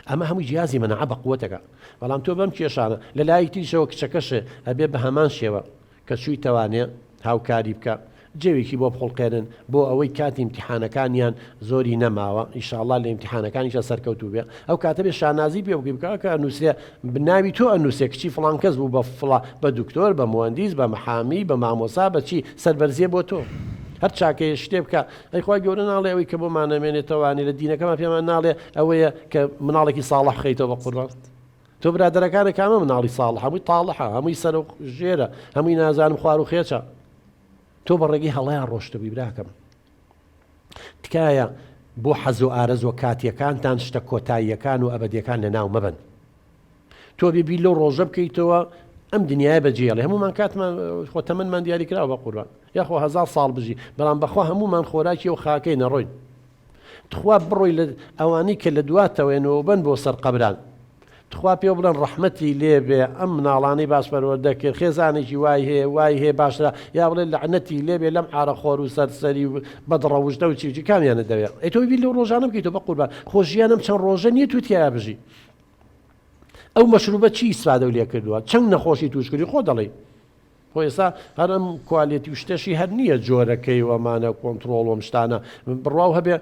ئەمە هەمووی جیازی مەنەعە بە قووەتەکە بەڵام تۆ بەم کێشانە لە لای تریشەوە کچەکەشە ئەبێ بە هەمان شێوە کە چووی توانێ هاوکاری بکە جێوێکی بۆ بخڵقێنن بۆ ئەوەی کاتی امتحانەکانیان زۆری نەماوە ئینشاءالله لە امتحانەکانیشە سەرکەوتوو بێ ئەو کاتە بێ شانازی پێ بکەی بکە کە ئەنووسێ بناوی تۆ ئەنووسێ کچی فڵان کەس بوو بە دکتۆر بە مهندس بە محامی بە مامۆسا بەچی سەربەرزیە بۆ تۆ هەر چاکەیە شتێ بکە ئەیخوای گەورە ناڵێ ئەوەی کە بۆمانەمێنێتەوانی لە دینەکەمان پێمان ناڵێ ئەوەیە کە مناڵێکی ساڵح خەیتەوە بە قوربان تۆ برادەرەکانە کامە مناڵی ساڵح هەمووی تاڵحە هەمووی سەر و ژێرە هەمووی نازانم خوار و خێچە تۆ بەڕێگەی هەڵەیان ڕۆشتبووی براکەم تکایە بۆ حەز و ئارەز و کاتیەکانتان شتە کۆتاییەکان و ئەبەدیەکان لە ناو مەبن تۆ بێبی لەو ڕۆژە بکەیتەوە ئەم دنیای بەجێڵێ هەمومان کاتمان خۆ تەمەنمان دیاری کراوە بە قوربان یاخۆ 1000 ساڵ بژی بەڵام بەخوا هەمومان خۆراکی و خاکەی نەڕۆین تخوا بڕۆی لە ئەوانی کە لە دواتەوێنەوە بن بۆ سەر قەبران تخوا پێ بڵێن ڕەحمەتی لێبێ ئەم مناڵانەی باش پەروەردەکرد خێزانێکی وای هەیە باشرا یا بڵێ لەعنەتی لێبێ لەم عارەخۆر و سەرسەری و بەدڕەوژدە و چی کامیانە دەوێت ئەی تۆی بیر لەو ڕۆژانە بکەیتەوە بە قوربان خۆشییانم چەند ڕۆژە نییە تو تیا بژی ئەو مەشروبە چی ئیسفادە لێ کردووە چەند نەخۆشی توش کردی خۆ دەڵێ خۆ ئێستا هەر ئەم کوالیتی و شتەشی هەر نییە جۆرەکەی وەمانە کۆنتترۆڵ و شتانە بڕاو هەبێ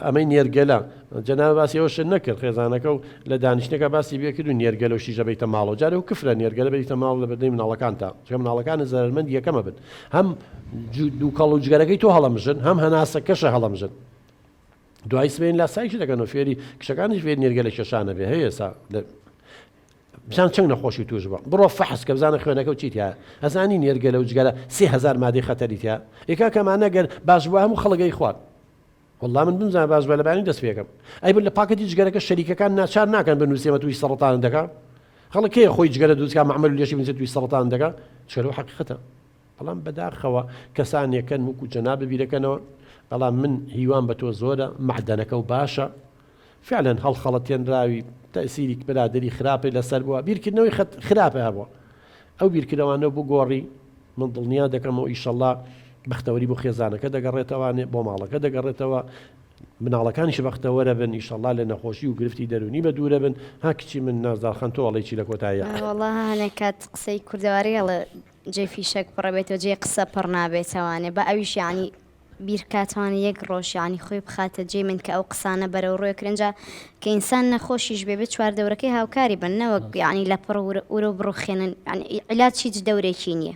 ئەمەی نێرگەلە جەناب باسی ئەوە شت نەکرد خێزانەکە و لە دانیشتەکە باسی بێکرد و نێرگەلە و شیژە بەیتە ماڵەوە جارێ و کفرە نێرگەلە بەیتە ماڵ لە بەردەی مناڵەکانتە چکە مناڵەکانە زەرمەند یەکەمە بن هەم دوو کەڵ و جگەرەکەی تۆ هەڵەمژن هەم هەناسەکەشە هەڵەمژن دوای سبێن لە سایشی دەکەن و فێری کشەکانیش فێر نێرگەلە کێشانە بێ هەیە ئێستا بزان چەند نەخۆشی توش بە بڕۆ فەحس کە بزانە خوێنەکە و چیتە ئەزانی نێرگەلە و جگەرە 3000 مادەی خەتەریتە ئێکا کەمانە گەر باش بووە هەموو خەڵگەی خوارد والله من بمزانە باش بە لەبانی دەست پێکەم ئەی بن لە پاکەتی جگەرەکە شەریکەکان ناچار ناکەن بنووسێمە توی سەرەتان دەکا خەڵک کێ خۆی جگەرە دووسکە معمەل و لێشی بنووسێت توی سەرەتان دەکا چەلو حەقیقەتە بەڵام بەداخەوە کەسانێکەن وەکو جەناب ببیرەکەنەوە بەڵام من هیوان بە تۆ زۆرە مەعدەنەکە و باشە فعلا هەڵخەڵەتێنراوی تەسیری برادری خراپی لەسەر بووە بیرکردنەوەی خراپە هەبووە ئەو بیرکردەوانە بوو گۆڕی من دڵنیا دەکەمەوە ئیشەڵڵا بەختەوەری بۆ خێزانەکە دەگەڕێتەوانێ بۆ ماڵەکە دەگەڕێتەوە مناڵەکانیش بەختەوەرە بن ئیشەڵڵا لە نەخۆشی و گرفتی دەرونی بە دوورە بن ها کچی من نازدارخان تۆ ئەڵێکی لە کۆتاییە وەڵڵا هەنێک کات قسەی کوردەواری جێفی شەک پڕەبێتەوە جێ قسە پڕ نابێتەوانێ بە ئەویش یعنی بیرکاتوانە یەک ڕۆژیانی خۆی بخاتە جێ من کە ئەو قسانە بەرەو ڕۆی کرنجا کە ئینسان نەخۆشیش بێبێت چواردەورەکەی هاوکاری بنەوە یعنی لە پڕ وەرە بڕۆخێنن عیلاج هیچ دەورێکی نییە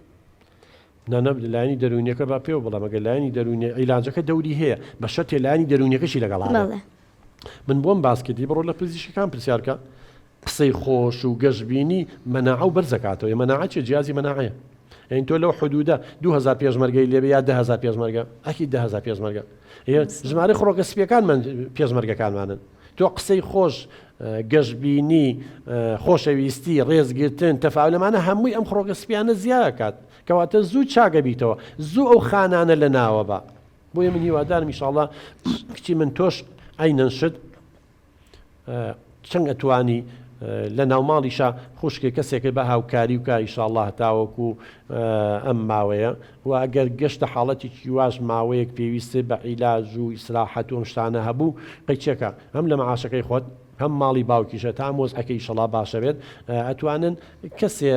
نانە لایانی دەرونیەکە با پێوە بڵام ئەگەر لایانی دەرونی عیلاجەکە دەوری هەیە بە شەرتێ لایانی دەرونیەکەشی لەگەڵ من بۆم باسکردی بڕۆ لە پزیشکەکان پرسیارکە قسەی خۆش و گەشتبینی مەناعە و بەرزەکاتەوە مەناعە چێ جیازی مەناعەیە یعنی تۆ لەو حدودە 2000 پێشمەرگەی لێبێ یا 10000 پێشمەرگە ئەکی 10000 پێشمەرگە ژمارە خڕۆکە سپیەکانمان پێشمەرگەکانمانن تۆ قسەی خۆش گەشتبینی خۆشەویستی ڕێزگرتن تەفاعلەمانە هەمووی ئەم خڕۆکە سپیانە زیادەکات کەواتە زوو چاگە بیتەوە زوو ئەو خانانە لە ناوە بە بۆیە من هیوادارم ئینشاءڵڵا کچی من تۆش ئەینەنشت چەند ئەتوانی لە ناوماڵیشە خوشکێک کەسێکە بە هاوکاری وکە ئیشاءڵڵا تاوەکو ئەم ماوەیە و ئەگەر گەشتە حاڵەتێکی واش ماوەیەک پێویستە بە عیلاج و ئیسراحەت و شتانە هەبوو قەیچێکە هەم لە مەعاشەکەی خۆت هەم ماڵی باوکیشە تا مۆزعەکەی ئیشەڵڵا باشە بێت ئەتوانن کەسێ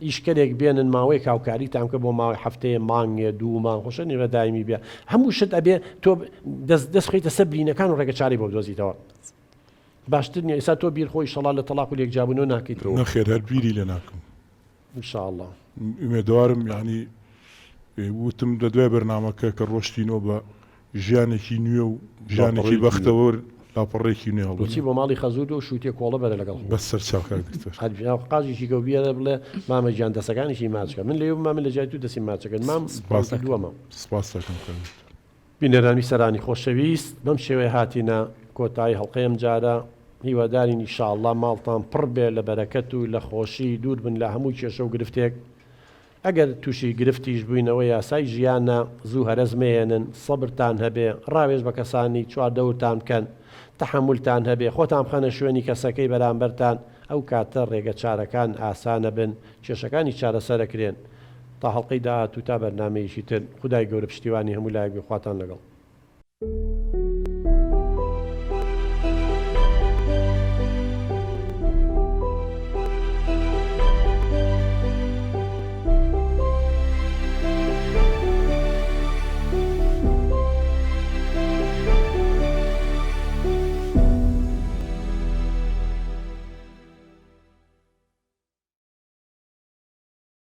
ئیشکەرێک بێنن ماوەیەک هاوکاری تامکە بۆ ماوەی هەفتەیە مانگێ 2 مانگ خۆشە نێوە دایمی بێ هەموو شت ئەبێ تۆ دەست خۆیتە سەر برینەکان و ڕێگە چاری بۆ بدۆزیتەوە باشتر نیە ئێستا تۆ بیر خۆی ئیشەڵڵا لە تەلاق و لێکجابوونەوە ناکەیتەوە نەخێر هەر بیری لێ ناکەم ئینشاءڵڵا ئومێدوارم یعنی وتم لە دوای بەرنامەکە کە ڕۆشتینەوە بە ژیانێکی نوێ و ژیانێکی بەختەوە لاپەڕێکی نوێ هەڵچی بۆ ماڵی خەزود و شووتێک کۆڵە بەرە لەگەڵ بەس سەر چاوکار دکتۆر قازیشی گەو بیارە بڵێ مامە گیان دەسەکانیشی ماچکە من لێو مامە لە جای تو دەسی ماچەکەن مام دووەمە سپاس دەکەم بینەرانی سەرانی خۆشەویست بەم شێوەیە هاتینە کۆتایی هەڵقەیەم جارە هیوادارین ئینشاءڵڵا ماڵتان پڕ بێ لە بەرەکەت و لە خۆشی دوور بن لە هەموو کێشە و گرفتێک ئەگەر تووشی گرفتیش بووینەوە یاسای ژیانە زوو هەرەزمێنن سەبرتان هەبێ ڕاوێژ بە کەسانی چواردەورتان بکەن تەحملتان هەبێ خۆتان بخەنە شوێنی کەسەکەی بەرامبەرتان ئەو کاتە ڕێگە چارەکان ئاسانە بن کێشەکانی چارەسەرەکرێن تا هەڵقەی داهاتوو تا بەرنامەیەشی تر خودای گەورە پشتیوانی هەموو لایەک بخواتان لەگەڵ